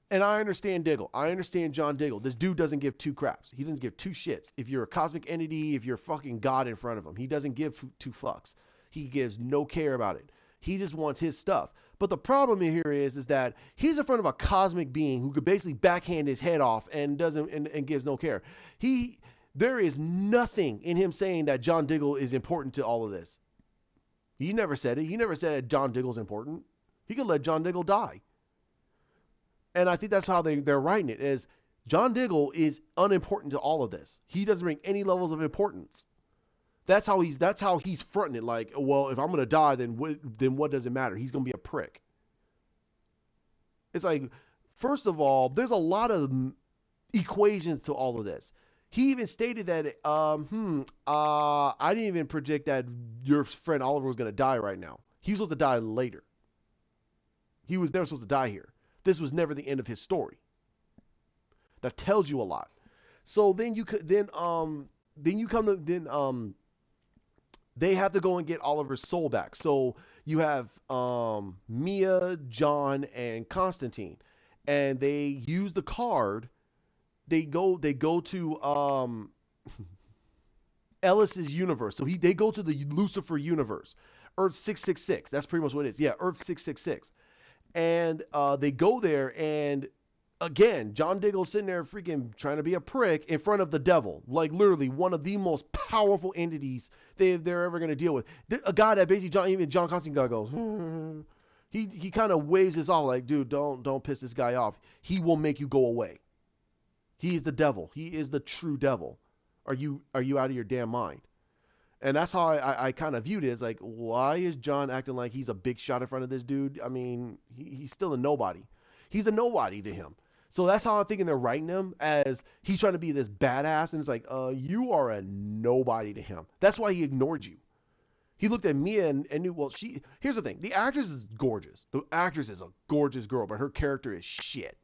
And I understand Diggle. I understand John Diggle. This dude doesn't give two craps. He doesn't give two shits. If you're a cosmic entity, if you're fucking God in front of him, he doesn't give two fucks. He gives no care about it. He just wants his stuff. But the problem here is that he's in front of a cosmic being who could basically backhand his head off and doesn't and gives no care. There is nothing in him saying that John Diggle is important to all of this. He never said it. He never said that John Diggle's important. He could let John Diggle die. And I think that's how they're writing it, is John Diggle is unimportant to all of this. He doesn't bring any levels of importance. That's how he's fronting it. Like, well, if I'm gonna die, then what does it matter? He's gonna be a prick. It's like, first of all, there's a lot of equations to all of this. He even stated that I didn't even predict that your friend Oliver was gonna die right now. He was supposed to die later. He was never supposed to die here. This was never the end of his story. That tells you a lot. So then they have to go and get Oliver's soul back. So you have Mia, John, and Constantine, and they use the card. They go to Ellis's universe. So they go to the Lucifer universe, Earth 666. That's pretty much what it is. Yeah, Earth 666. And they go there, and again, John Diggle's sitting there freaking trying to be a prick in front of the devil. Like, literally one of the most powerful entities they're ever going to deal with. A guy that basically even John Constantine goes, he kind of waves this off like, dude, don't piss this guy off. He will make you go away. He is the devil. He is the true devil. Are you out of your damn mind? And that's how I kind of viewed it. It's like, why is John acting like he's a big shot in front of this dude? I mean, he's still a nobody. He's a nobody to him. So that's how I'm thinking they're writing him, as he's trying to be this badass. And it's like, you are a nobody to him. That's why he ignored you. He looked at Mia and knew, well, here's the thing. The actress is gorgeous. The actress is a gorgeous girl, but her character is shit.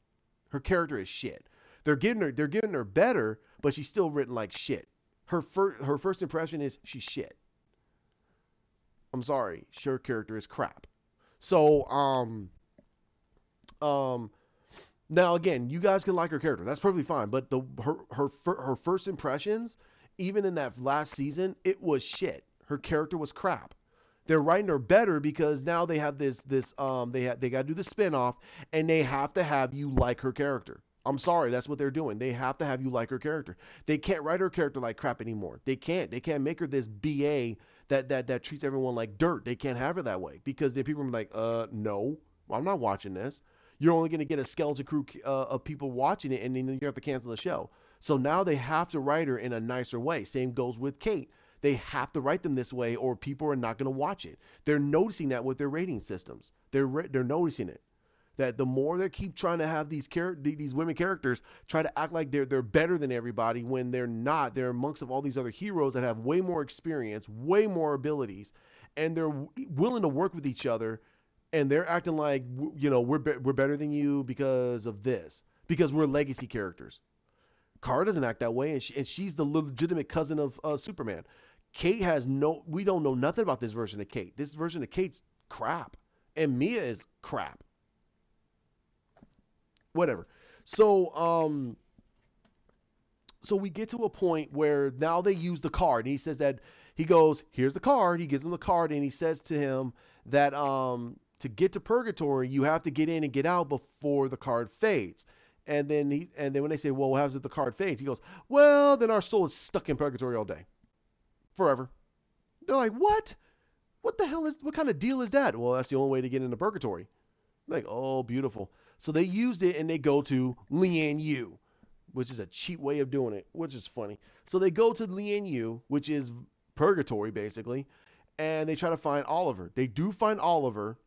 Her character is shit. They're giving her better, but she's still written like shit. Her first impression is she's shit. I'm sorry, her character is crap. So now again, you guys can like her character. That's perfectly fine. But her first impressions, even in that last season, it was shit. Her character was crap. They're writing her better because now they have they got to do the spinoff, and they have to have you like her character. I'm sorry, that's what they're doing. They have to have you like her character. They can't write her character like crap anymore. They can't. They can't make her this BA that treats everyone like dirt. They can't have her that way, because then people are like, no, I'm not watching this. You're only going to get a skeleton crew of people watching it, and then you have to cancel the show. So now they have to write her in a nicer way. Same goes with Kate. They have to write them this way, or people are not going to watch it. They're noticing that with their rating systems. They're noticing it. That the more they keep trying to have these women characters try to act like they're better than everybody, when they're not. They're amongst of all these other heroes that have way more experience, way more abilities, and they're willing to work with each other, and they're acting like, we're better than you because of this, because we're legacy characters. Kara doesn't act that way, and she's the legitimate cousin of Superman. Kate we don't know nothing about this version of Kate. This version of Kate's crap, and Mia is crap. Whatever. So we get to a point where now they use the card, and he says that he goes, here's the card. He gives him the card, and he says to him that to get to purgatory, you have to get in and get out before the card fades. And then when they say, well, what happens if the card fades? He goes, well, then our soul is stuck in purgatory all day, forever. They're like, what? What kind of deal is that? Well, that's the only way to get into purgatory. Like, oh, beautiful. So they used it, and they go to Lian Yu, which is a cheap way of doing it, which is funny. So they go to Lian Yu, which is purgatory, basically, and they try to find Oliver. They do find Oliver,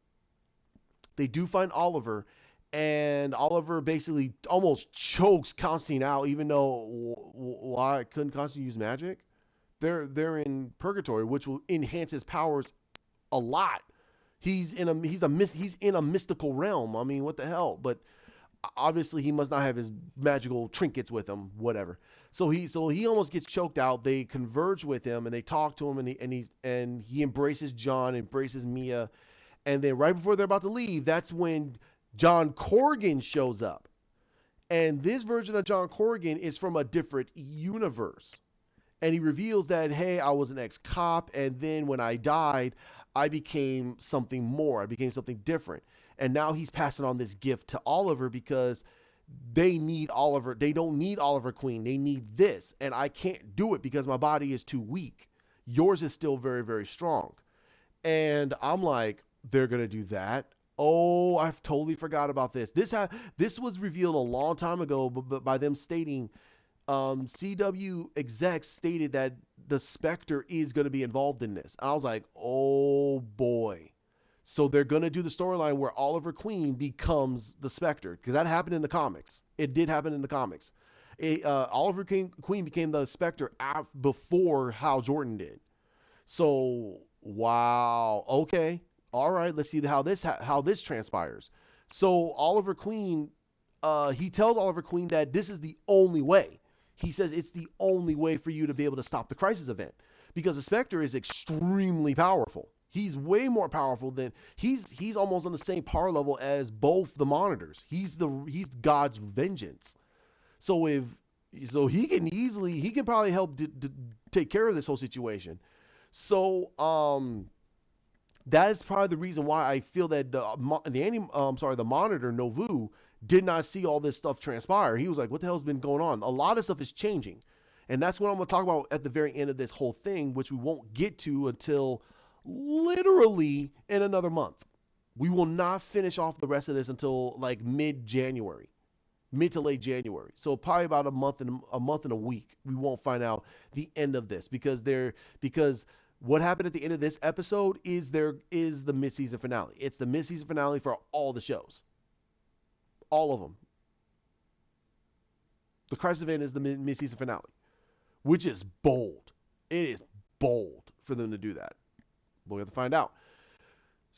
and Oliver basically almost chokes Constantine out, even though, why couldn't Constantine use magic? They're in purgatory, which will enhance his powers a lot. He's in a mystical realm. I mean, what the hell? But obviously he must not have his magical trinkets with him, whatever. So he almost gets choked out. They converge with him, and they talk to him, and he embraces John, embraces Mia, and then right before they're about to leave, that's when John Corgan shows up. And this version of John Corrigan is from a different universe. And he reveals that, hey, I was an ex-cop, and then when I died, I became something more. I became something different. And now he's passing on this gift to Oliver because they need Oliver. They don't need Oliver Queen. They need this. And I can't do it because my body is too weak. Yours is still very, very strong. And I'm like, they're gonna do that. Oh, I've totally forgot about this. This was revealed a long time ago, but by them stating, CW execs stated that the Spectre is going to be involved in this. I was like, oh boy. So they're going to do the storyline where Oliver Queen becomes the Spectre, because that happened in the comics. It did happen in the comics. Oliver Queen became the Spectre before Hal Jordan did. So wow, okay, all right. Let's see how this transpires. So Oliver Queen, he tells Oliver Queen that this is the only way. He says it's the only way for you to be able to stop the crisis event, because the Spectre is extremely powerful. He's way more powerful than he's almost on the same power level as both the Monitors. He's God's vengeance. So he can probably help take care of this whole situation. So that is probably the reason why I feel that the Monitor Novu did not see all this stuff transpire. He was like, "What the hell's been going on?" A lot of stuff is changing, and that's what I'm going to talk about at the very end of this whole thing, which we won't get to until literally in another month. We will not finish off the rest of this until like mid-January, mid to late January. So probably about a month and a week, we won't find out the end of this, because what happened at the end of this episode is the mid-season finale. It's the mid-season finale for all the shows. All of them. The crisis event is the mid-season finale, which is bold. It is bold for them to do that. We'll have to find out.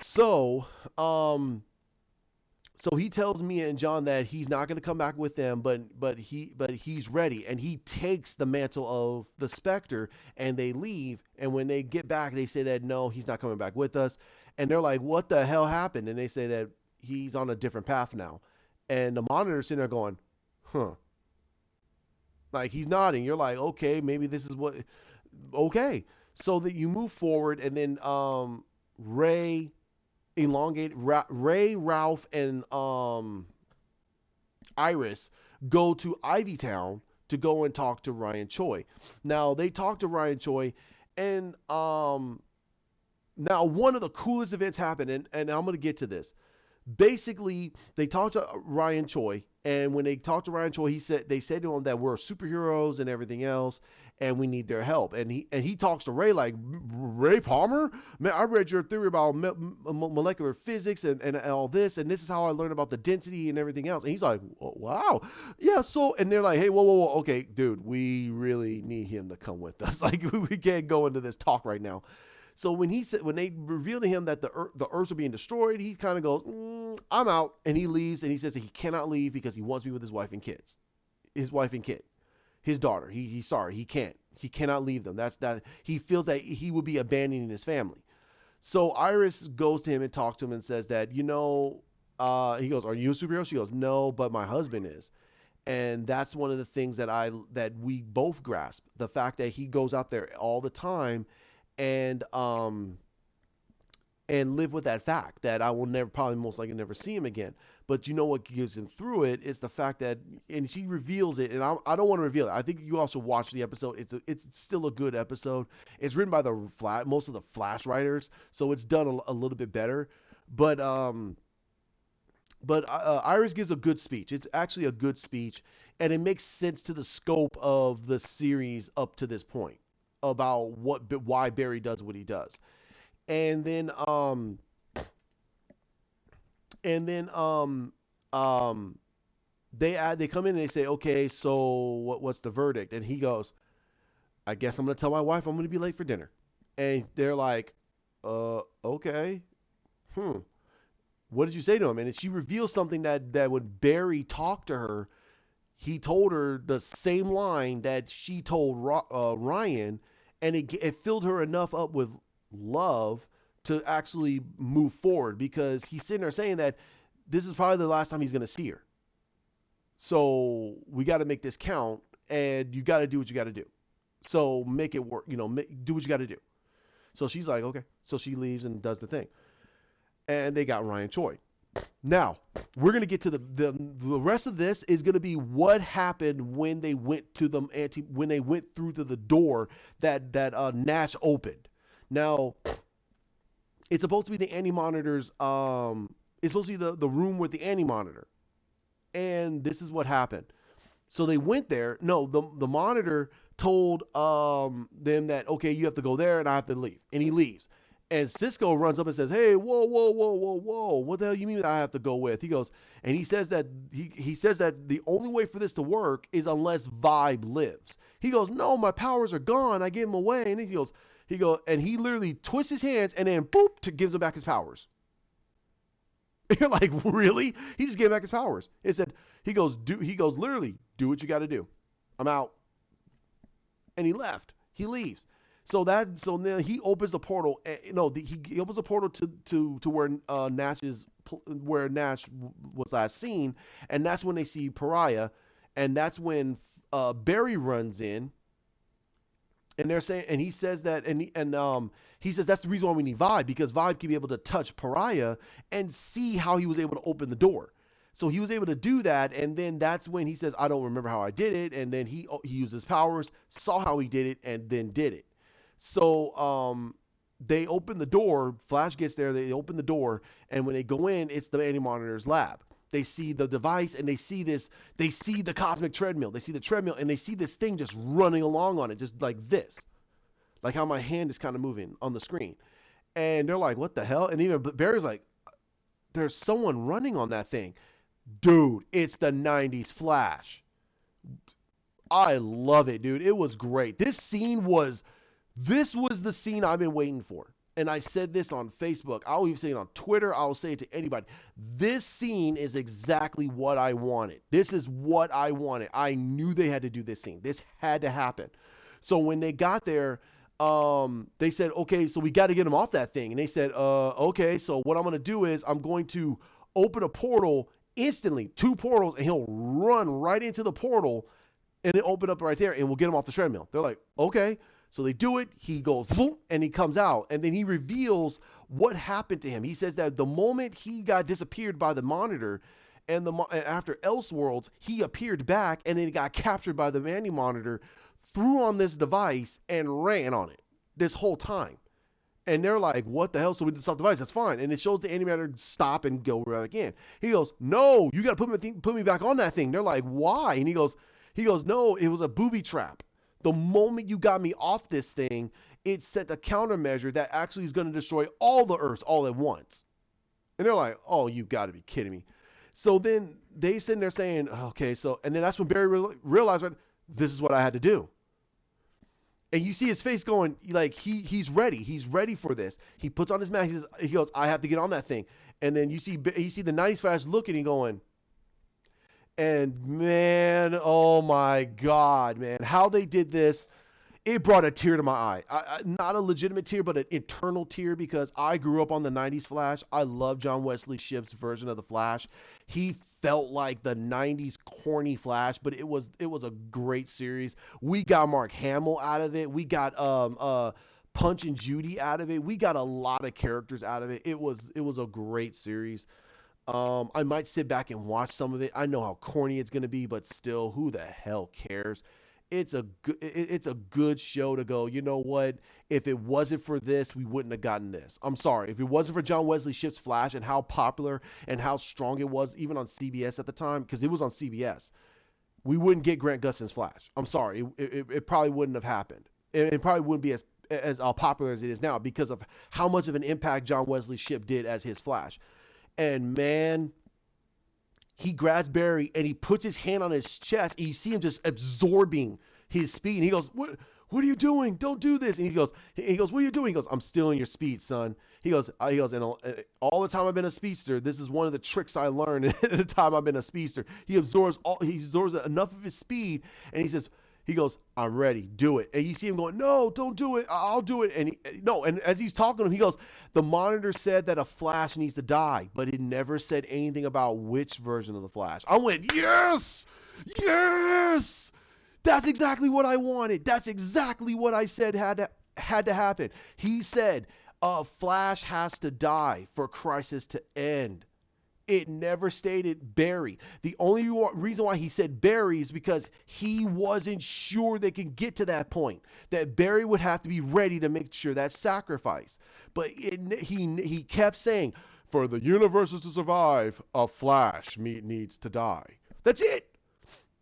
So, so he tells Mia and John that he's not going to come back with them, but he's ready, and he takes the mantle of the Spectre, and they leave. And when they get back, they say that no, he's not coming back with us. And they're like, "What the hell happened?" And they say that he's on a different path now. And the Monitor's sitting there going, "Huh." Like, he's nodding. You're like, okay, maybe this is what. Okay, so that you move forward, and then Ray, Ray, Ralph, and Iris go to Ivy Town to go and talk to Ryan Choi. Now they talk to Ryan Choi, and now one of the coolest events happened, and I'm gonna get to this. Basically, they talked to Ryan Choi, and when they talked to Ryan Choi, they said to him that we're superheroes and everything else, and we need their help. And he talks to Ray like, "Ray Palmer, man, I read your theory about molecular physics and all this, and this is how I learned about the density and everything else." And he's like, "Wow, yeah." So, and they're like, "Hey, whoa, okay, dude, we really need him to come with us. Like, we can't go into this talk right now." So when they reveal to him that the Earths are being destroyed, he kind of goes, "I'm out," and he leaves. And he says that he cannot leave because he wants to be with his wife and kids, his daughter. He's sorry, he can't. He cannot leave them. That he feels that he would be abandoning his family. So Iris goes to him and talks to him and says that, he goes, "Are you a superhero?" She goes, "No, but my husband is." And that's one of the things that we both grasp, the fact that he goes out there all the time and live with that fact that I will probably most likely never see him again. But you know what gives him through it is the fact that, and she reveals it, and I don't want to reveal it. I think you also watch the episode. It's still a good episode. It's written by most of the Flash writers, so it's done a little bit better. But Iris gives a good speech. It's actually a good speech, and it makes sense to the scope of the series up to this point about why Barry does what he does. And then they come in and they say, "Okay, so what's the verdict?" And he goes, "I guess I'm gonna tell my wife I'm gonna be late for dinner." And they're like, okay, what did you say to him?" And she reveals something that when Barry talked to her, he told her the same line that she told Ryan, and it filled her enough up with love to actually move forward, because he's sitting there saying that this is probably the last time he's going to see her. So we got to make this count, and you got to do what you got to do. So make it work. Do what you got to do. So she's like, okay. So she leaves and does the thing, and they got Ryan Choi. Now we're gonna get to the rest of this is gonna be what happened when they went to the when they went through to the door that Nash opened. Now it's supposed to be the anti monitors. It's supposed to be the room with the anti monitor, and this is what happened. So they went there. No, the monitor told them that okay, you have to go there, and I have to leave, and he leaves. And Cisco runs up and says, "Hey, whoa, whoa, whoa, whoa, whoa! What the hell you mean I have to go with?" He goes, and he says that he says that the only way for this to work is unless Vibe lives. He goes, "No, my powers are gone. I gave him away." And and he literally twists his hands and then boop, gives him back his powers. You're like, really? He just gave back his powers. It said he goes literally, do what you got to do. I'm out. And he left. He leaves. So then he opens the portal. He opens the portal to where where Nash was last seen, and that's when they see Pariah, and that's when Barry runs in, and they're saying, and he says that, he says that's the reason why we need Vibe, because Vibe can be able to touch Pariah and see how he was able to open the door. So he was able to do that, and then that's when he says, I don't remember how I did it, and then he used his powers, saw how he did it, and then did it. So they open the door. Flash gets there. They open the door, and when they go in, it's the anti-monitor's lab. They see the device, and they see this. They see the cosmic treadmill. They see the treadmill, and they see this thing just running along on it, just like this, like how my hand is kind of moving on the screen. And they're like, "What the hell?" And even Barry's like, "There's someone running on that thing." Dude, it's the 90s Flash. I love it, dude. It was great. This was the scene I've been waiting for. And I said this on Facebook. I'll even say it on Twitter. I'll say it to anybody. This scene is exactly what I wanted. This is what I wanted. I knew they had to do this scene. This had to happen. So when they got there, they said, okay, so we got to get him off that thing. And they said, okay, so what I'm going to do is I'm going to open a portal instantly, 2 portals, and he'll run right into the portal and it open up right there, and we'll get him off the treadmill. They're like, okay. So they do it. He goes, and he comes out, and then he reveals what happened to him. He says that the moment he got disappeared by the monitor, and after Elseworlds, he appeared back, and then he got captured by the Manny monitor, threw on this device, and ran on it this whole time. And they're like, what the hell? So we did stop the device. That's fine. And it shows the animator stop and go right again. He goes, no, you got to put me back on that thing. They're like, why? And he goes, no, it was a booby trap. The moment you got me off this thing, it sent a countermeasure that actually is going to destroy all the Earths all at once. And they're like, oh, you got to be kidding me. So then they sitting there saying, okay, so, and then that's when Barry realized, this is what I had to do. And you see his face going, like, he's ready. He's ready for this. He puts on his mask. He goes, I have to get on that thing. And then you see the 90s Flash looking and going, and man, oh my God, man, how they did this, it brought a tear to my eye. Not a legitimate tear, but an internal tear, because I grew up on the 90s Flash. I love John Wesley Shipp's version of the Flash. He felt like the 90s corny Flash, but it was a great series. We got Mark Hamill out of it. We got Punch and Judy out of it. We got a lot of characters out of it. It was a great series. I might sit back and watch some of it. I know how corny it's going to be, but still, who the hell cares? It's a good show to go, you know what? If it wasn't for this, we wouldn't have gotten this. I'm sorry. If it wasn't for John Wesley Shipp's Flash and how popular and how strong it was, even on CBS at the time, because it was on CBS, we wouldn't get Grant Gustin's Flash. I'm sorry. It probably wouldn't have happened. It probably wouldn't be as popular as it is now because of how much of an impact John Wesley Shipp did as his Flash. And man, he grabs Barry and he puts his hand on his chest. And you see him just absorbing his speed. And he goes, "What are you doing? Don't do this." And he goes, "What are you doing?" He goes, "I'm stealing your speed, son." He goes, and all the time I've been a speedster, this is one of the tricks I learned at the time I've been a speedster. He absorbs enough of his speed, and he says, He goes, I'm ready. Do it. And you see him going, no, don't do it. I'll do it. And no. And as he's talking to him, he goes, the monitor said that a Flash needs to die, but it never said anything about which version of the Flash. I went, yes, yes. That's exactly what I wanted. That's exactly what I said had to happen. He said, Flash has to die for Crisis to end. It never stated Barry. The only reason why he said Barry is because he wasn't sure they could get to that point. That Barry would have to be ready to make sure that sacrifice. But he kept saying, for the universes to survive, a Flash needs to die. That's it.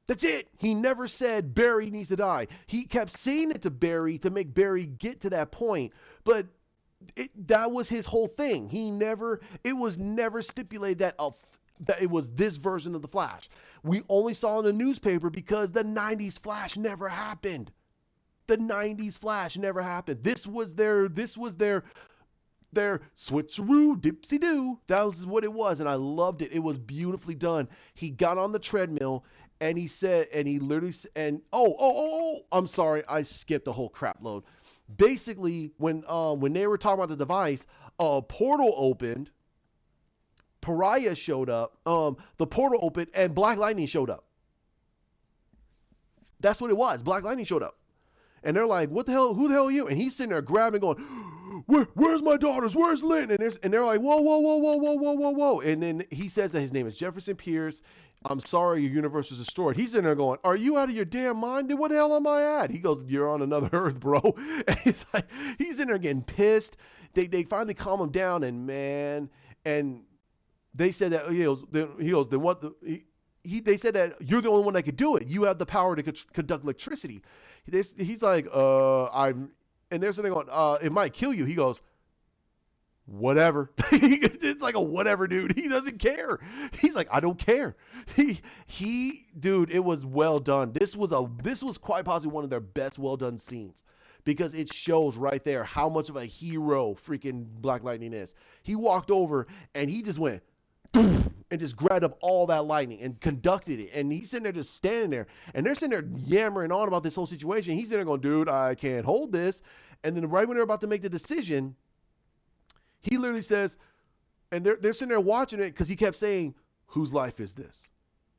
That's it. He never said Barry needs to die. He kept saying it to Barry to make Barry get to that point. But that was his whole thing. It was never stipulated that it was this version of the Flash. We only saw in the newspaper because the 90s Flash never happened. The 90s Flash never happened. This was their switcheroo dipsy doo. That was what it was, and I loved it. It was beautifully done. He got on the treadmill and he said, and he literally and I'm sorry, I skipped a whole crap load. Basically, when they were talking about the device, a portal opened, Pariah showed up, the portal opened, and Black Lightning showed up. That's what it was. Black Lightning showed up. And they're like, what the hell, who the hell are you? And he's sitting there grabbing, going, where's my daughters? Where's Lynn? And they're like, whoa. And then he says that his name is Jefferson Pierce. I'm sorry, your universe is destroyed. He's in there going, are you out of your damn mind? Dude, what the hell am I at? He goes, you're on another Earth, bro. And he's in there getting pissed. They finally calm him down, and man, and they said that they said that you're the only one that could do it. You have the power to conduct electricity. He's like, and they're sitting there going, it might kill you. He goes, whatever. It's like a whatever, dude. He doesn't care. He's like, I don't care. Dude, it was well done. This was quite possibly one of their best well done scenes, because it shows right there how much of a hero freaking Black Lightning is. He walked over and he just went and just grabbed up all that lightning and conducted it. And he's sitting there just standing there, and they're sitting there yammering on about this whole situation. He's sitting there going, dude, I can't hold this. And then right when they're about to make the decision, he literally says, and they're sitting there watching it, because he kept saying, whose life is this?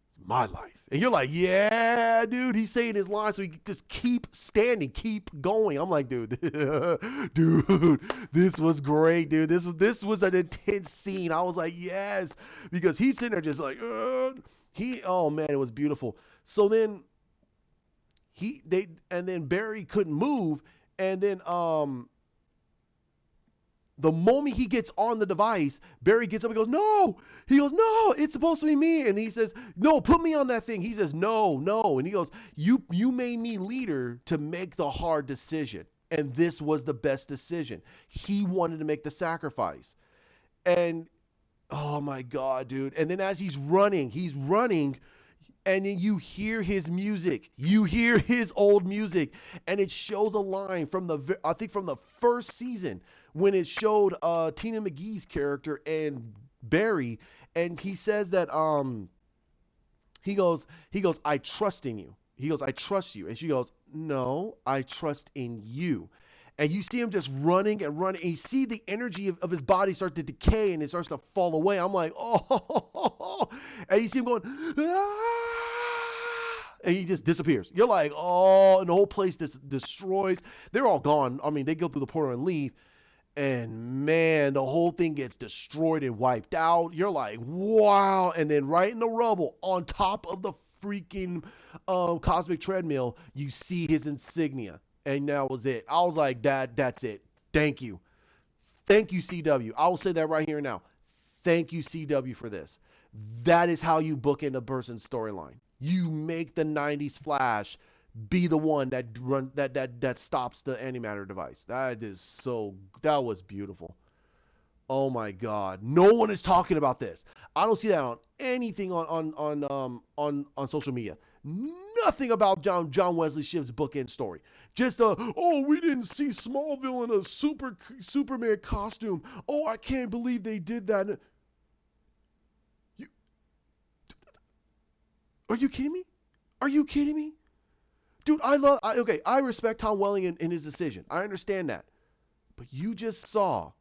It's my life. And you're like, yeah, dude, he's saying his line, so he just keep standing, keep going. I'm like, dude, this was great, dude. This was an intense scene. I was like, yes, because he's sitting there just like, oh man, it was beautiful. So then then Barry couldn't move, and then the moment he gets on the device, Barry gets up and goes, no. He goes, no, it's supposed to be me. And he says, no, put me on that thing. He says, no. And he goes, you made me leader to make the hard decision. And this was the best decision. He wanted to make the sacrifice. And, oh my God, dude. And then as he's running, and then you hear his music. You hear his old music. And it shows a line from the first season, when it showed Tina McGee's character and Barry, and he says that he goes, I trust in you. He goes, I trust you. And she goes, no, I trust in you. And you see him just running and running, and you see the energy of his body start to decay, and it starts to fall away. I'm like, oh, and you see him going, and he just disappears. You're like, oh, and the whole place destroys. They're all gone. I mean, they go through the portal and leave. And man, the whole thing gets destroyed and wiped out. You're like, wow. And then right in the rubble, on top of the freaking cosmic treadmill, you see his insignia. And that was it. I was like, that's it. Thank you. Thank you, CW. I will say that right here and now. Thank you, CW, for this. That is how you bookend a person's storyline. You make the 90s Flash be the one that stops the antimatter device. That was beautiful. Oh my God. No one is talking about this. I don't see that on anything on social media. Nothing about John Wesley Shipp's bookend story. Just we didn't see Smallville in a Superman costume. Oh, I can't believe they did that. Are you kidding me? Are you kidding me? Dude, okay, I respect Tom Welling in his decision. I understand that. But you just saw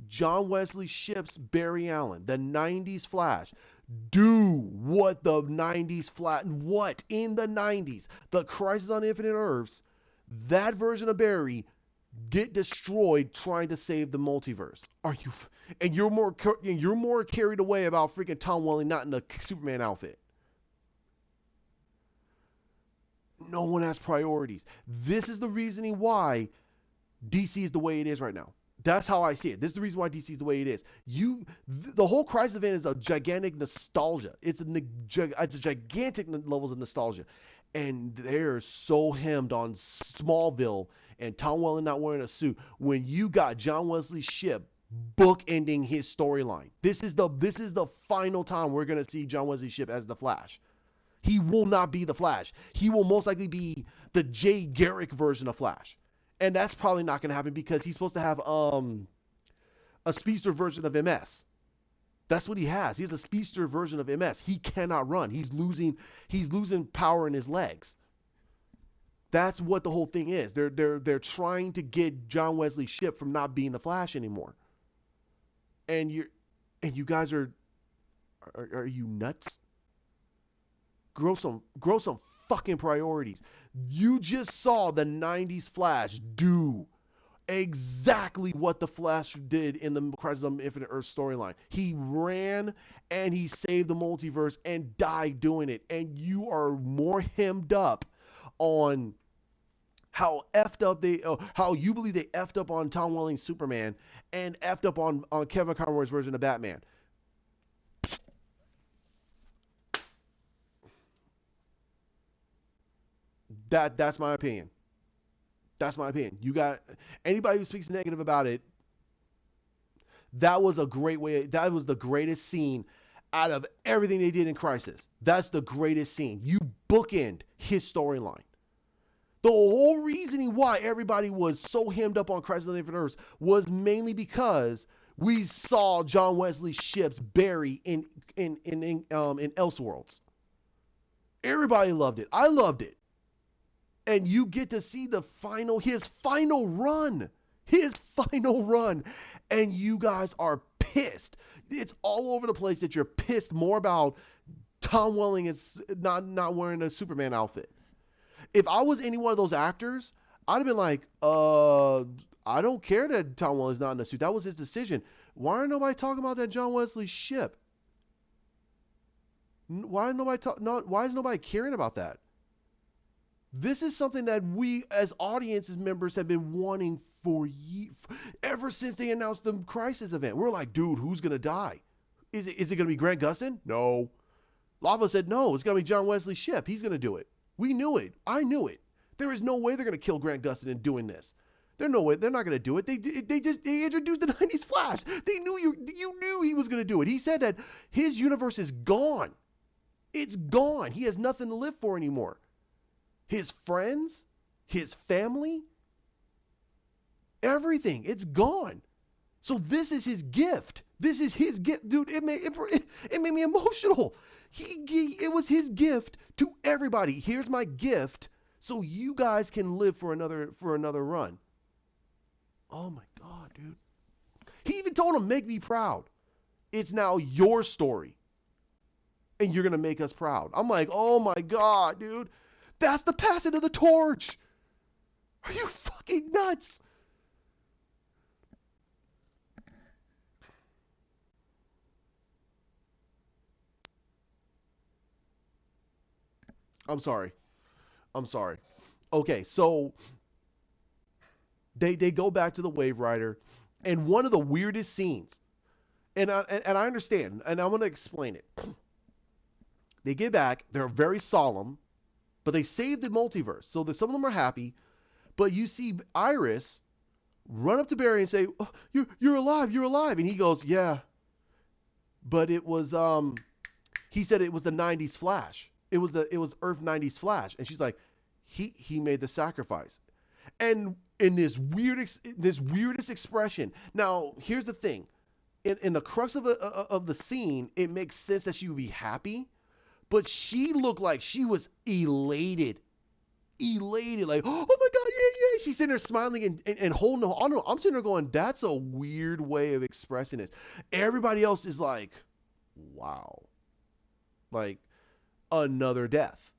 John Wesley Shipp's Barry Allen, the 90s Flash, do what the 90s Flash, what in the 90s, the Crisis on Infinite Earths, that version of Barry get destroyed trying to save the multiverse. Are you? And you're more carried away about freaking Tom Welling not in the Superman outfit. No one has priorities. This is the reasoning why DC is the way it is right now. That's how I see it. This is the reason why DC is the way it is. The whole Crisis event is a gigantic nostalgia. It's a gigantic levels of nostalgia, and they're so hemmed on Smallville and Tom Welling not wearing a suit when you got John Wesley Shipp bookending his storyline. This is the final time we're gonna see John Wesley Shipp as the Flash. He will not be the Flash. He will most likely be the Jay Garrick version of Flash. And that's probably not going to happen because he's supposed to have a speedster version of MS. That's what he has. He has a speedster version of MS. He cannot run. He's losing power in his legs. That's what the whole thing is. They're trying to get John Wesley Shipp from not being the Flash anymore. And you guys are you nuts? Grow some fucking priorities. You just saw the 90s Flash do exactly what the Flash did in the Crisis on Infinite Earth storyline. He ran and he saved the multiverse and died doing it. And you are more hemmed up on how you believe they effed up on Tom Welling's Superman and effed up on Kevin Conroy's version of Batman. That's my opinion. That's my opinion. You got anybody who speaks negative about it. That was a great way. That was the greatest scene out of everything they did in Crisis. That's the greatest scene. You bookend his storyline. The whole reasoning why everybody was so hemmed up on Crisis on Infinite Earths was mainly because we saw John Wesley Shipp's Barry in Elseworlds. Everybody loved it. I loved it. And you get to see his final run, and you guys are pissed. It's all over the place that you're pissed more about Tom Welling is not wearing a Superman outfit. If I was any one of those actors, I'd have been like, I don't care that Tom Welling's not in a suit. That was his decision. Why aren't nobody talking about that John Wesley Shipp? Why is nobody caring about that? This is something that we as audiences members have been wanting for years, ever since they announced the Crisis event. We're like, dude, who's going to die? Is it going to be Grant Gustin? No. Lava said, no, it's going to be John Wesley Shipp. He's going to do it. We knew it. I knew it. There is no way they're going to kill Grant Gustin in doing this. There's no way. They're not going to do it. They introduced the 90s Flash. They knew you knew he was going to do it. He said that his universe is gone. It's gone. He has nothing to live for anymore. His friends, his family, everything, it's gone. So this is his gift. This is his gift, dude. It made me emotional. It was his gift to everybody. Here's my gift, so you guys can live for another run. Oh my God, dude. He even told him, "Make me proud. It's now your story, and you're gonna make us proud." I'm like, oh my God, dude. That's the passing of the torch. Are you fucking nuts? I'm sorry. Okay, so they go back to the Wave Rider, and one of the weirdest scenes, and I understand, and I'm gonna explain it. They get back, they're very solemn, but they saved the multiverse, so that some of them are happy. But you see Iris run up to Barry and say, oh, "You're alive, and he goes, "Yeah." But it was he said it was the 90s Flash. It was Earth 90s Flash, and she's like, he made the sacrifice, and in this weirdest expression. Now here's the thing, in the crux of the scene, it makes sense that she would be happy, but she looked like she was elated. elated, like, oh my god, yeah, yeah. She's sitting there smiling and holding on. I'm sitting there going, that's a weird way of expressing this. Everybody else is like, wow, like another death,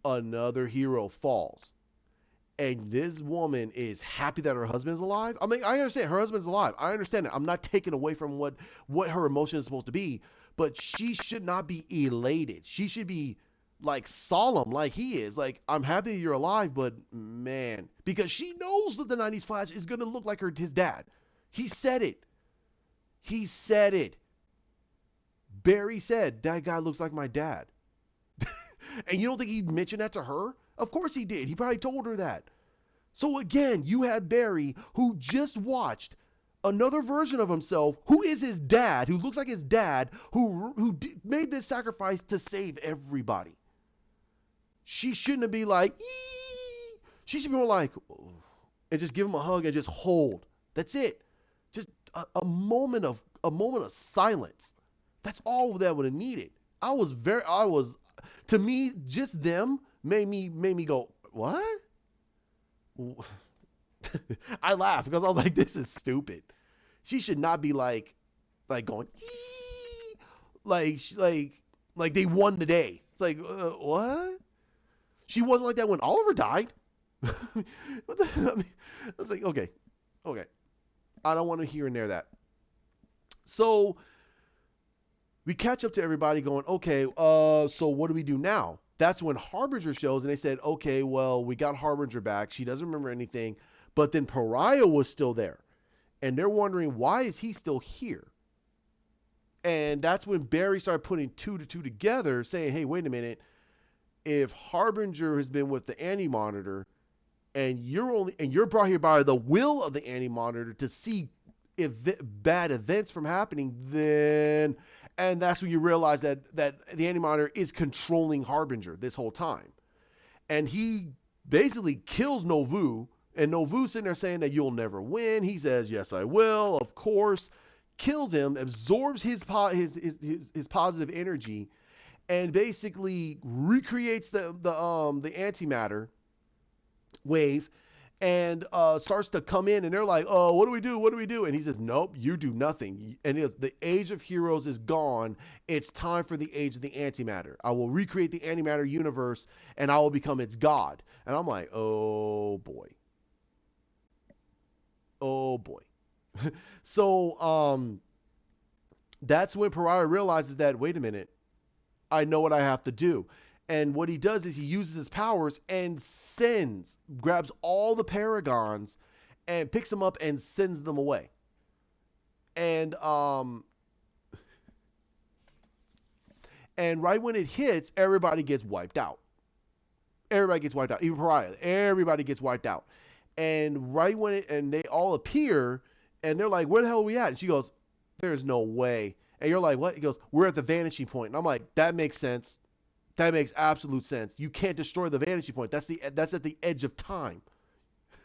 another hero falls. And this woman is happy that her husband's alive. I mean, I understand her husband's alive. I understand it. I'm not taking away from what her emotion is supposed to be, but she should not be elated. She should be like solemn, like he is. Like, I'm happy you're alive, but man, because she knows that the '90s Flash is gonna look like his dad. He said it. He said it. Barry said that guy looks like my dad. And you don't think he mentioned that to her? Of course he did. He probably told her that. So again, you have Barry, who just watched another version of himself, who is his dad, who looks like his dad, who made this sacrifice to save everybody. She shouldn't be like, ee! She should be more like, oh, and just give him a hug and just hold. That's it. Just a moment of silence. That's all that would have needed. To me, just them made me go, what? I laughed because I was like, this is stupid. She should not be like going, ee! like they won the day. It's like, what? She wasn't like that when Oliver died. What the hell? I mean, I was like, okay. I don't want to hear and there that. So we catch up to everybody going, okay, so what do we do now? That's when Harbinger shows, and they said, okay, well, we got Harbinger back. She doesn't remember anything. But then Pariah was still there. And they're wondering, why is he still here? And that's when Barry started putting two to two together, saying, hey, wait a minute. If Harbinger has been with the Anti-Monitor, and you're brought here by the will of the Anti-Monitor to see bad events from happening, then... And that's when you realize that the Anti-Monitor is controlling Harbinger this whole time. And he basically kills Novu. And Novu's sitting there saying that you'll never win. He says, yes, I will, of course. Kills him, absorbs his positive energy, and basically recreates the antimatter wave, and starts to come in, and they're like, oh, what do we do? And he says, nope, you do nothing. And the age of heroes is gone. It's time for the age of the antimatter. I will recreate the antimatter universe, and I will become its god. And I'm like, oh boy. So that's when Pariah realizes that, wait a minute, I know what I have to do. And what he does is he uses his powers and grabs all the Paragons and picks them up and sends them away. And right when it hits, everybody gets wiped out. Even Pariah. Everybody gets wiped out. And right when and they all appear, and they're like, where the hell are we at? And she goes, there's no way. And you're like, what? He goes, we're at the vanishing point. And I'm like, that makes sense. That makes absolute sense. You can't destroy the vanishing point. That's at the edge of time.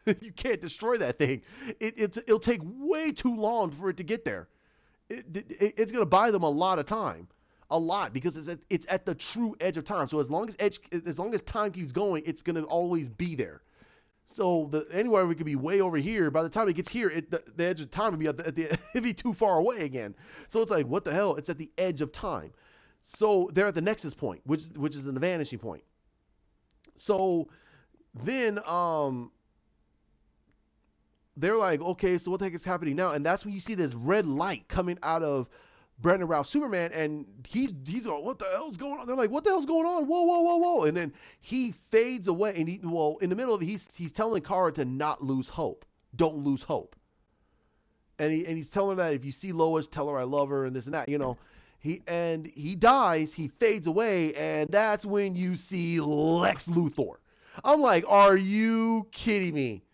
You can't destroy that thing. It'll take way too long for it to get there. It's going to buy them a lot of time. A lot, because it's at the true edge of time. So as long as time keeps going, it's going to always be there. So anywhere we could be way over here. By the time it gets here, the edge of time would be it'd be too far away again. So it's like, what the hell? It's at the edge of time. So they're at the nexus point, which is in the vanishing point. So then they're like, okay, so what the heck is happening now? And that's when you see this red light coming out of Brandon Routh Superman, and he's going, what the hell's going on? They're like, what the hell's going on? Whoa. And then he fades away, and in the middle of it, he's telling Kara to not lose hope. Don't lose hope. And he's telling her that if you see Lois, tell her I love her and this and that, you know. He dies, he fades away, and that's when you see Lex Luthor. I'm like, are you kidding me?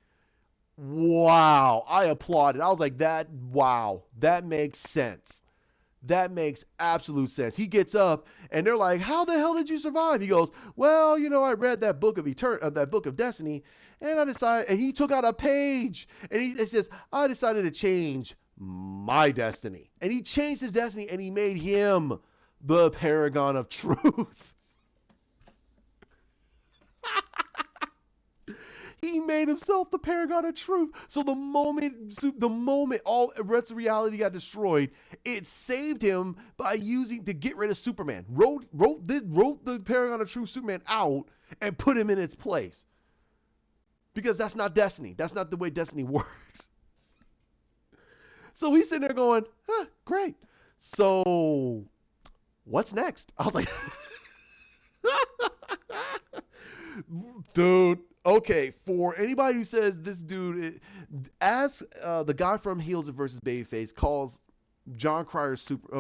Wow. I applauded. I was like, wow, that makes sense. That makes absolute sense. He gets up, and they're like, how the hell did you survive? He goes, well, I read that book of that book of destiny, and I decided, and he took out a page, and he says, I decided to change my destiny. And he changed his destiny, and he made him the paragon of truth. He made himself the paragon of truth. So the moment all rest of reality got destroyed, it saved him by using to get rid of Superman. Wrote the paragon of truth Superman out and put him in its place. Because that's not destiny. That's not the way destiny works. So he's sitting there going, huh, great. So what's next? I was like, dude, okay, for anybody who says this dude, as the guy from Heels versus Babyface calls John Cryer's Lex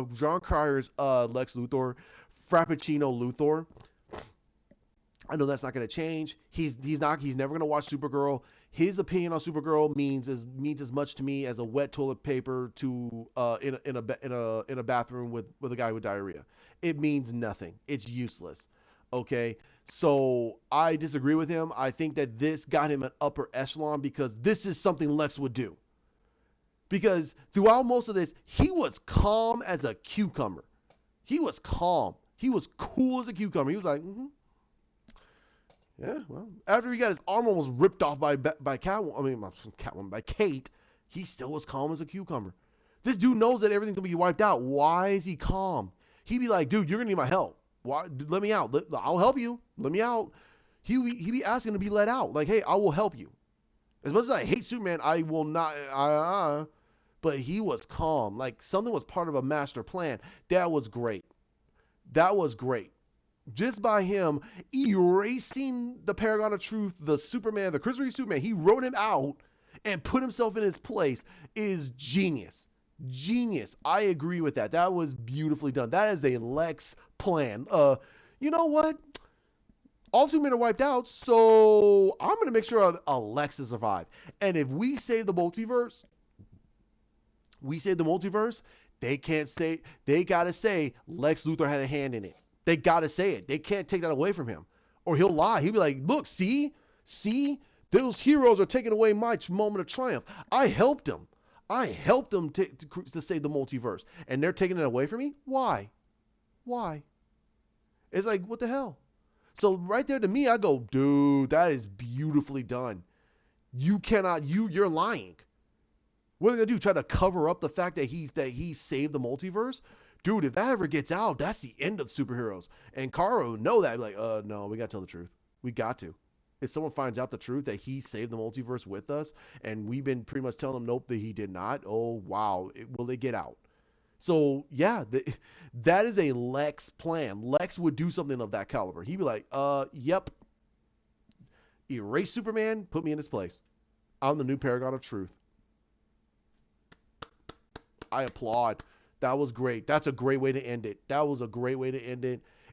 Luthor, Frappuccino Luthor. I know that's not going to change. He's never going to watch Supergirl. His opinion on Supergirl means as much to me as a wet toilet paper to in a bathroom with a guy with diarrhea. It means nothing. It's useless. Okay, so I disagree with him. I think that this got him an upper echelon because this is something Lex would do. Because throughout most of this, he was calm as a cucumber. He was calm. He was cool as a cucumber. He was like, yeah, well, after he got his arm almost ripped off by Kate, he still was calm as a cucumber. This dude knows that everything's gonna be wiped out. Why is he calm? He'd be like, dude, you're gonna need my help. Why? Let me out. I'll help you. Let me out. He'd be asking to be let out. Like, hey, I will help you. As much as I hate Superman, I will not. But he was calm. Like something was part of a master plan. That was great. That was great. Just by him erasing the Paragon of Truth, the Superman, the Christopher Reeve Superman, he wrote him out and put himself in his place is genius. Genius. I agree with that. That was beautifully done. That is a Lex plan. You know what? All Supermen are wiped out, so I'm going to make sure Alexa survive. And if we save the multiverse, they got to say Lex Luthor had a hand in it. They got to say it. They can't take that away from him. Or he'll lie. He'll be like, look, see, those heroes are taking away my moment of triumph. I helped them. To save the multiverse. And they're taking it away from me? Why? It's like, what the hell? So right there to me, I go, dude, that is beautifully done. You're lying. What are they going to do? Try to cover up the fact that he saved the multiverse? Dude, if that ever gets out, that's the end of superheroes. And Kara would know that. Like, no, we got to tell the truth. We got to. If someone finds out the truth that he saved the multiverse with us, and we've been pretty much telling them, nope, that he did not, oh, wow, will they get out? So, yeah, that is a Lex plan. Lex would do something of that caliber. He'd be like, yep, erase Superman, put me in his place. I'm the new Paragon of Truth. I applaud. That was great. That's a great way to end it.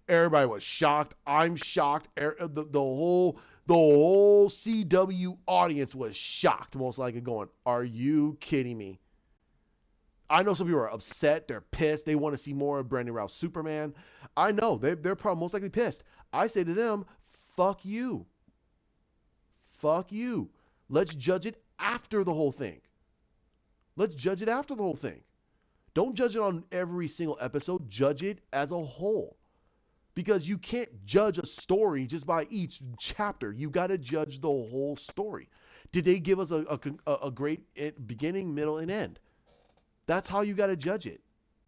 Everybody was shocked. I'm shocked. The whole CW audience was shocked, most likely going, are you kidding me? I know some people are upset. They're pissed. They want to see more of Brandon Routh's Superman. I know. They're probably most likely pissed. I say to them, fuck you. Fuck you. Let's judge it after the whole thing. Don't judge it on every single episode. Judge it as a whole. Because you can't judge a story just by each chapter. You got to judge the whole story. Did they give us a great beginning, middle, and end? That's how you got to judge it.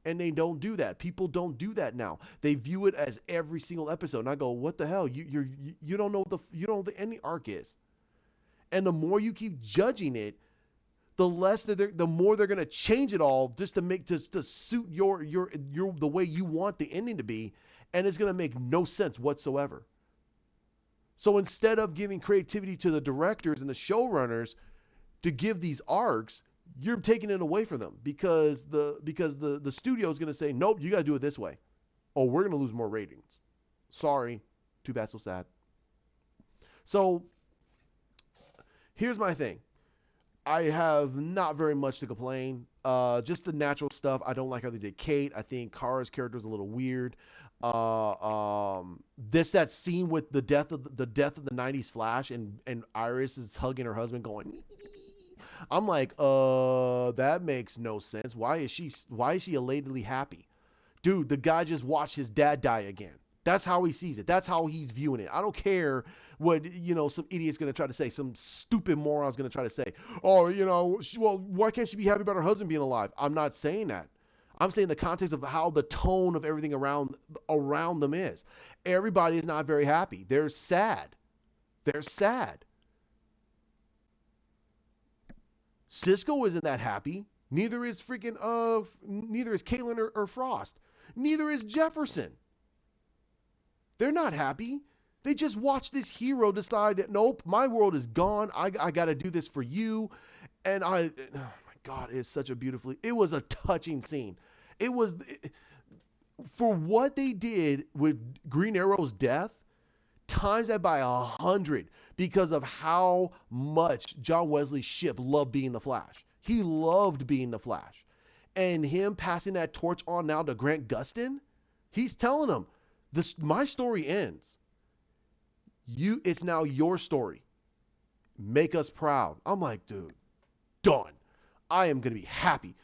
And they don't do that. People don't do that now. They view it as every single episode. And I go, what the hell? You don't know what the ending arc is. And the more you keep judging it, the more they're gonna change it all just to suit your the way you want the ending to be, and it's gonna make no sense whatsoever. So instead of giving creativity to the directors and the showrunners to give these arcs, you're taking it away from them because the studio is gonna say, nope, you gotta do it this way. Oh, we're gonna lose more ratings. Sorry, too bad, so sad. So here's my thing. I have not very much to complain. Just the natural stuff. I don't like how they did Kate. I think Kara's character is a little weird. That scene with the death of the 90s Flash and Iris is hugging her husband going, I'm like, that makes no sense. Why is she elatedly happy? Dude, the guy just watched his dad die again. That's how he sees it. That's how he's viewing it. I don't care what, some idiot's going to try to say, some stupid moron's going to try to say. Oh, well, why can't she be happy about her husband being alive? I'm not saying that. I'm saying the context of how the tone of everything around them is. Everybody is not very happy. They're sad. They're sad. Cisco isn't that happy. Neither is Caitlyn or Frost. Neither is Jefferson. They're not happy. They just watched this hero decide that, nope, my world is gone. I got to do this for you. And oh my God, it's such a it was a touching scene. For what they did with Green Arrow's death, times that by 100 because of how much John Wesley Shipp loved being the Flash. He loved being the Flash. And him passing that torch on now to Grant Gustin, he's telling him, my story ends. It's now your story. Make us proud. I'm like, dude, done. I am going to be happy.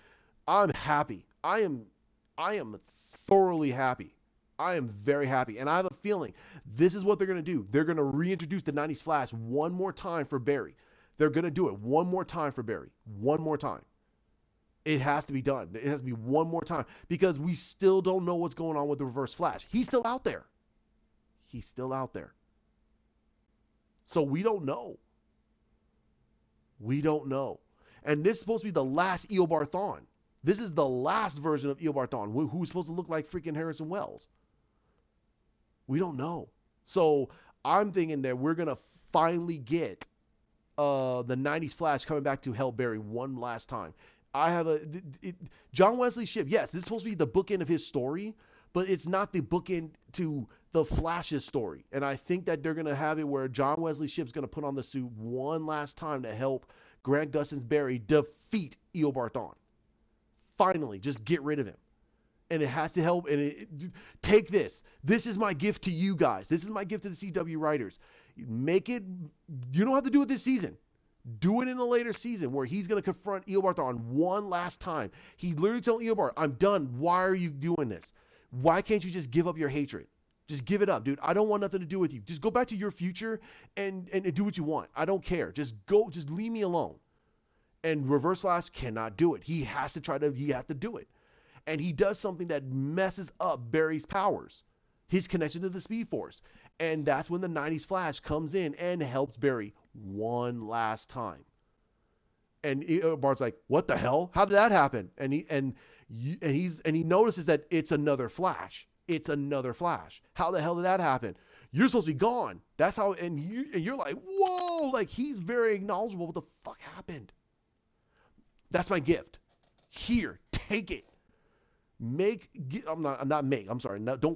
I'm happy. I am thoroughly happy. I am very happy. And I have a feeling this is what they're going to do. They're going to reintroduce the 90s Flash one more time for Barry. They're going to do it one more time for Barry. One more time. It has to be done. It has to be one more time because we still don't know what's going on with the Reverse Flash. He's still out there. He's still out there. So we don't know. We don't know. And this is supposed to be the last Eobard Thawne. This is the last version of Eobard Thawne, who's supposed to look like freaking Harrison Wells. We don't know. So I'm thinking that we're going to finally get the 90s Flash coming back to help Barry one last time. John Wesley Shipp, yes, this is supposed to be the bookend of his story, but it's not the bookend to the Flash's story. And I think that they're going to have it where John Wesley Shipp's going to put on the suit one last time to help Grant Gustin's Barry defeat Eobard Thawne. Finally, just get rid of him. And it has to help. And take this. This is my gift to you guys. This is my gift to the CW writers. Make it. You don't have to do it this season. Do it in a later season where he's going to confront Eobard Thawne one last time. He literally told Eobard, I'm done. Why are you doing this? Why can't you just give up your hatred? Just give it up, dude. I don't want nothing to do with you. Just go back to your future and do what you want. I don't care. Just leave me alone. And Reverse Flash cannot do it. He has to do it. And he does something that messes up Barry's powers, his connection to the Speed Force. And that's when the 90s Flash comes in and helps Barry one last time. And Bart's like, what the hell? How did that happen? And he notices that it's another Flash. It's another Flash. How the hell did that happen? You're supposed to be gone. That's how, and you're like, whoa, like he's very acknowledgeable. What the fuck happened? That's my gift. Here, take it. Don't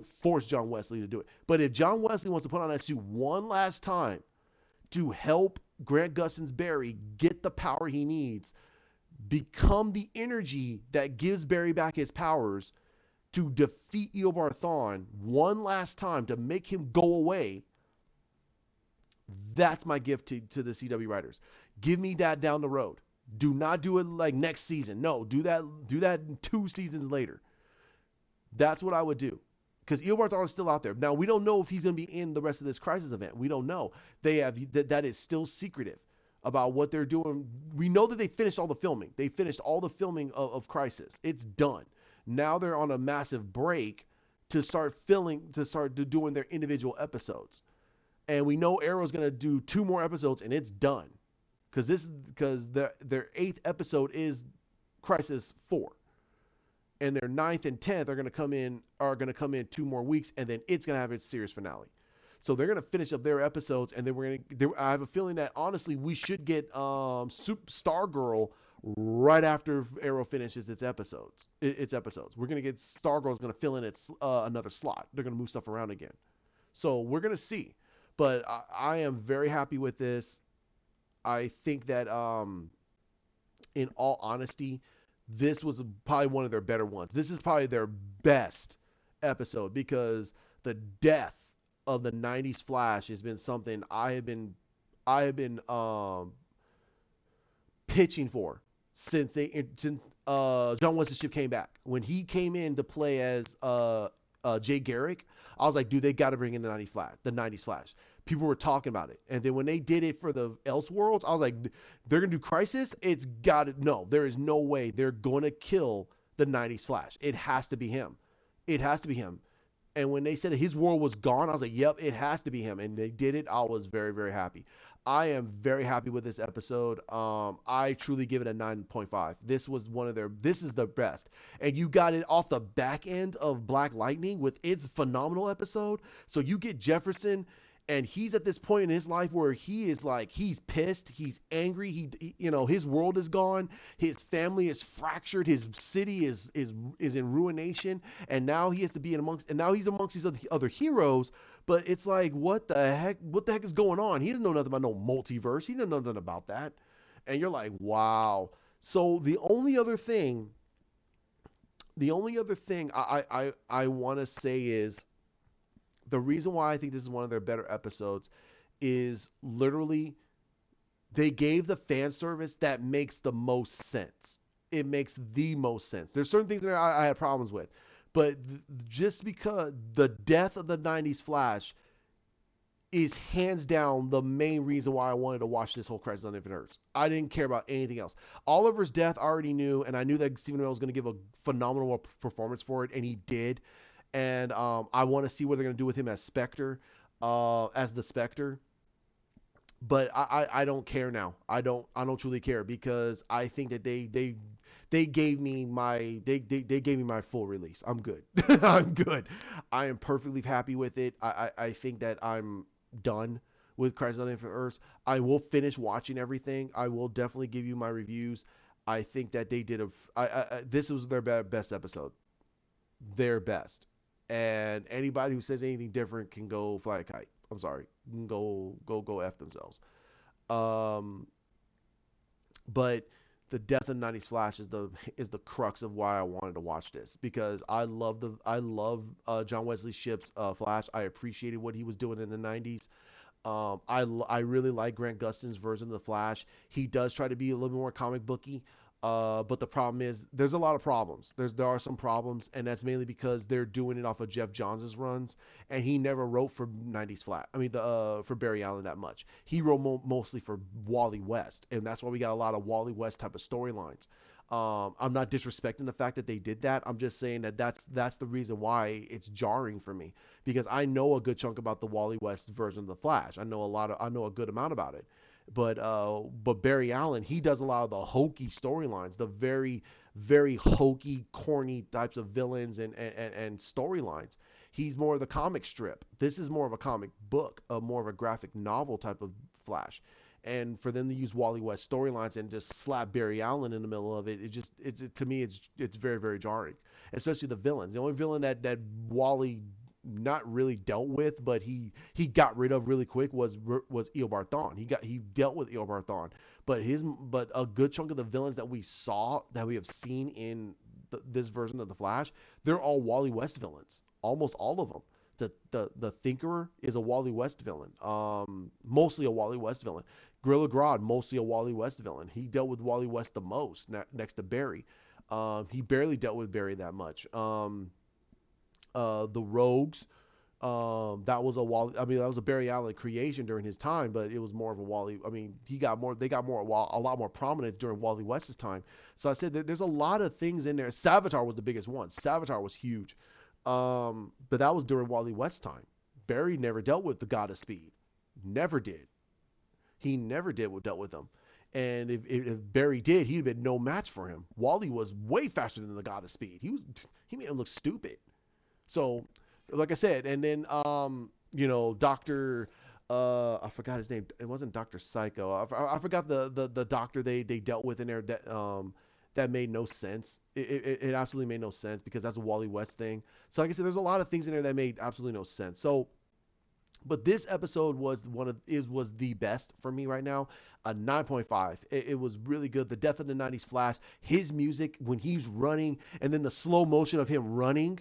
force John Wesley to do it. But if John Wesley wants to put on that suit one last time to help Grant Gustin's Barry get the power he needs, become the energy that gives Barry back his powers to defeat Eobard Thawne one last time to make him go away, that's my gift to the CW writers. Give me that down the road. Do not do it like next season. No, do that 2 seasons later. That's what I would do. Because Eobard Thawne is still out there. Now, we don't know if he's going to be in the rest of this Crisis event. We don't know. That is still secretive about what they're doing. We know that they finished all the filming. They finished all the filming of Crisis. It's done. Now they're on a massive break to start doing their individual episodes. And we know Arrow's going to do 2 more episodes and it's done. Because their 8th episode is Crisis 4. And their 9th and 10th are going to come in 2 more weeks, and then it's going to have its series finale. So they're going to finish up their episodes, and then I have a feeling that honestly we should get Stargirl right after Arrow finishes its episodes. We're going to get Stargirl's going to fill in its another slot. They're going to move stuff around again. So we're going to see. But I am very happy with this. I think that in all honesty, this was probably one of their better ones. This is probably their best episode because the death of the 90s Flash has been something I have been pitching for since John Wesley Shipp came back. When he came in to play as Jay Garrick. I was like, dude, they got to bring in the 90s Flash. People were talking about it, and then when they did it for the Elseworlds, I was like, they're gonna do Crisis. It's got to no. There is no way they're gonna kill the 90s Flash. It has to be him. It has to be him. And when they said that his world was gone, I was like, yep, it has to be him. And they did it. I was very, very happy. I am very happy with this episode. I truly give it a 9.5. This is the best. And you got it off the back end of Black Lightning with its phenomenal episode. So you get Jefferson, and he's at this point in his life where he is like, he's pissed, he's angry, his world is gone, his family is fractured, his city is in ruination, and now he has to be now he's amongst these other heroes. But it's like, what the heck is going on? He doesn't know nothing about no multiverse. He doesn't know nothing about that. And you're like, wow. So the only other thing I want to say is, the reason why I think this is one of their better episodes is literally they gave the fan service that makes the most sense. It makes the most sense. There's certain things that I had problems with, but just because the death of the 90s Flash is hands down the main reason why I wanted to watch this whole Crisis on Infinite Earths. I didn't care about anything else. Oliver's death I already knew, and I knew that Stephen Amell was going to give a phenomenal performance for it, and he did. And I want to see what they're going to do with him as Spectre, as the Spectre. But I don't care now. I don't truly care, because I think that they gave me my full release. I'm good. I'm good. I am perfectly happy with it. I think that I'm done with Crisis on Infinite Earths. I will finish watching everything. I will definitely give you my reviews. I think that they did this was their best episode. Their best. And anybody who says anything different can go fly a kite. I'm sorry. Go F themselves. Um, but the death of 90s Flash is the crux of why I wanted to watch this, because I love John Wesley Shipp's Flash. I appreciated what he was doing in the 90s. I really like Grant Gustin's version of the Flash. He does try to be a little more comic booky. But the problem is there's a lot of problems. There are some problems, and that's mainly because they're doing it off of Jeff Johns' runs, and he never wrote for 90s Flash. I mean, for Barry Allen that much. He wrote mostly for Wally West, and that's why we got a lot of Wally West type of storylines. I'm not disrespecting the fact that they did that. I'm just saying that that's the reason why it's jarring for me, because I know a good chunk about the Wally West version of the Flash. I know a good amount about it. But Barry Allen, he does a lot of the hokey storylines, the very, very hokey, corny types of villains and storylines. He's more of the comic strip. This is more of a comic book, more of a graphic novel type of Flash. And for them to use Wally West storylines and just slap Barry Allen in the middle of it, to me it's very, very jarring. Especially the villains. The only villain that Wally not really dealt with, but he got rid of really quick was Eobard Thawne. He dealt with Eobard Thawne, but a good chunk of the villains that we have seen in this version of the Flash, they're all Wally West villains, almost all of them. The Thinker is a Wally West villain, mostly a Wally West villain. Gorilla Grodd, mostly a Wally West villain. He dealt with Wally West the most, next to Barry. He barely dealt with Barry that much. The Rogues, that was that was a Barry Allen creation during his time, but it was more of a Wally. I mean, they got more, a lot more prominent during Wally West's time. So I said that there's a lot of things in there. Savitar was the biggest one. Savitar was huge. But that was during Wally West's time. Barry never dealt with the God of Speed. Never did. He never dealt with them. And if Barry did, he'd have been no match for him. Wally was way faster than the God of Speed. He made him look stupid. So, like I said, and then Doctor, I forgot his name. It wasn't Doctor Psycho. I forgot the doctor they dealt with in there that made no sense. It absolutely made no sense, because that's a Wally West thing. So, like I said, there's a lot of things in there that made absolutely no sense. So, but this episode was the best for me right now. A 9.5. It was really good. The death of the 90s Flash, his music when he's running, and then the slow motion of him running,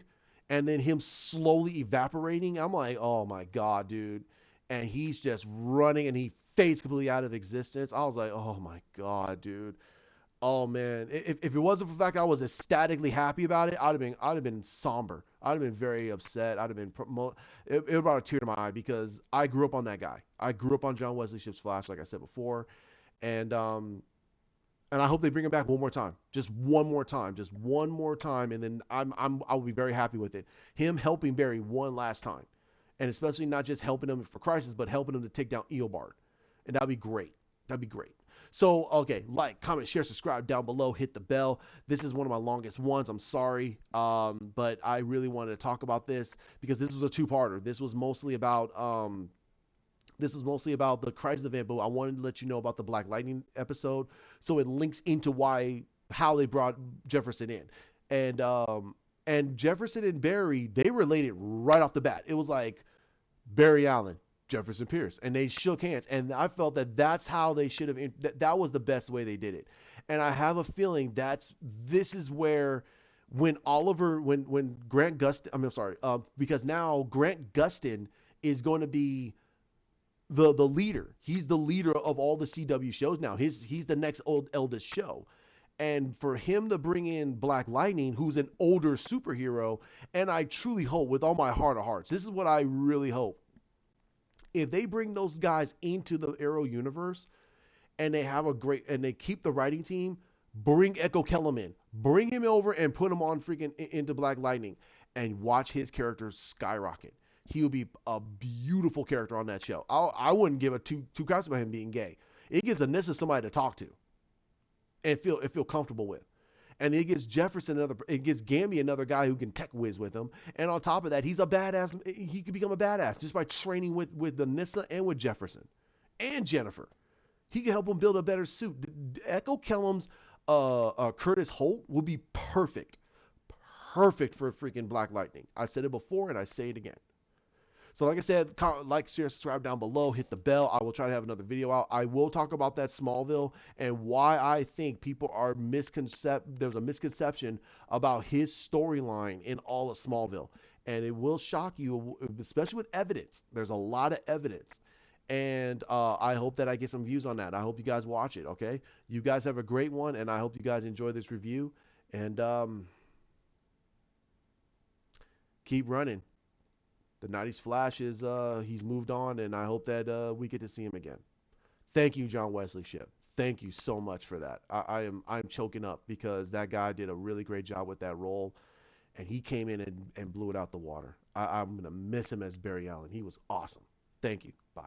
and then him slowly evaporating. I'm like, oh my God, dude. And he's just running, and he fades completely out of existence. I was like, oh my God, dude. Oh man, if it wasn't for the fact I was ecstatically happy about it, I'd have been somber. I'd have been very upset. I'd have been it brought a tear to my eye because I grew up on that guy. I grew up on John Wesley Shipp's Flash, like I said before, and and I hope they bring him back one more time, just one more time, and then I'll be very happy with it. Him helping Barry one last time, and especially not just helping him for Crisis, but helping him to take down Eobard, and that'd be great. That'd be great. So okay, like, comment, share, subscribe down below, hit the bell. This is one of my longest ones. I'm sorry, but I really wanted to talk about this because this was a two-parter. This was mostly about the Crisis event, but I wanted to let you know about the Black Lightning episode, so it links into how they brought Jefferson in, and Jefferson and Barry, they related right off the bat. It was like Barry Allen, Jefferson Pierce, and they shook hands, and I felt that that's how they should have. That was the best way they did it, and I have a feeling this is where when Grant Gustin, I'm sorry, because now Grant Gustin is going to be the leader. He's the leader of all the CW shows now. He's the next eldest show. And for him to bring in Black Lightning, who's an older superhero, and I truly hope with all my heart of hearts, this is what I really hope. If they bring those guys into the Arrow universe and they keep the writing team, bring Echo Kellum in. Bring him over and put him on freaking into Black Lightning and watch his character skyrocket. He will be a beautiful character on that show. I wouldn't give a two craps about him being gay. It gives Anissa somebody to talk to and feel comfortable with. And it gives it gives Gamby another guy who can tech whiz with him. And on top of that, he's a badass. He could become a badass just by training with Anissa and with Jefferson and Jennifer. He can help him build a better suit. Echo Kellum's Curtis Holt will be perfect for freaking Black Lightning. I said it before and I say it again. So like I said, like, share, subscribe down below, hit the bell. I will try to have another video out. I will talk about that Smallville and why I think people are there's a misconception about his storyline in all of Smallville. And it will shock you, especially with evidence. There's a lot of evidence. And I hope that I get some views on that. I hope you guys watch it, okay? You guys have a great one, and I hope you guys enjoy this review. And keep running. The 90s Flash he's moved on, and I hope that we get to see him again. Thank you, John Wesley Shipp. Thank you so much for that. I'm choking up because that guy did a really great job with that role, and he came in and blew it out the water. I'm gonna miss him as Barry Allen. He was awesome. Thank you. Bye.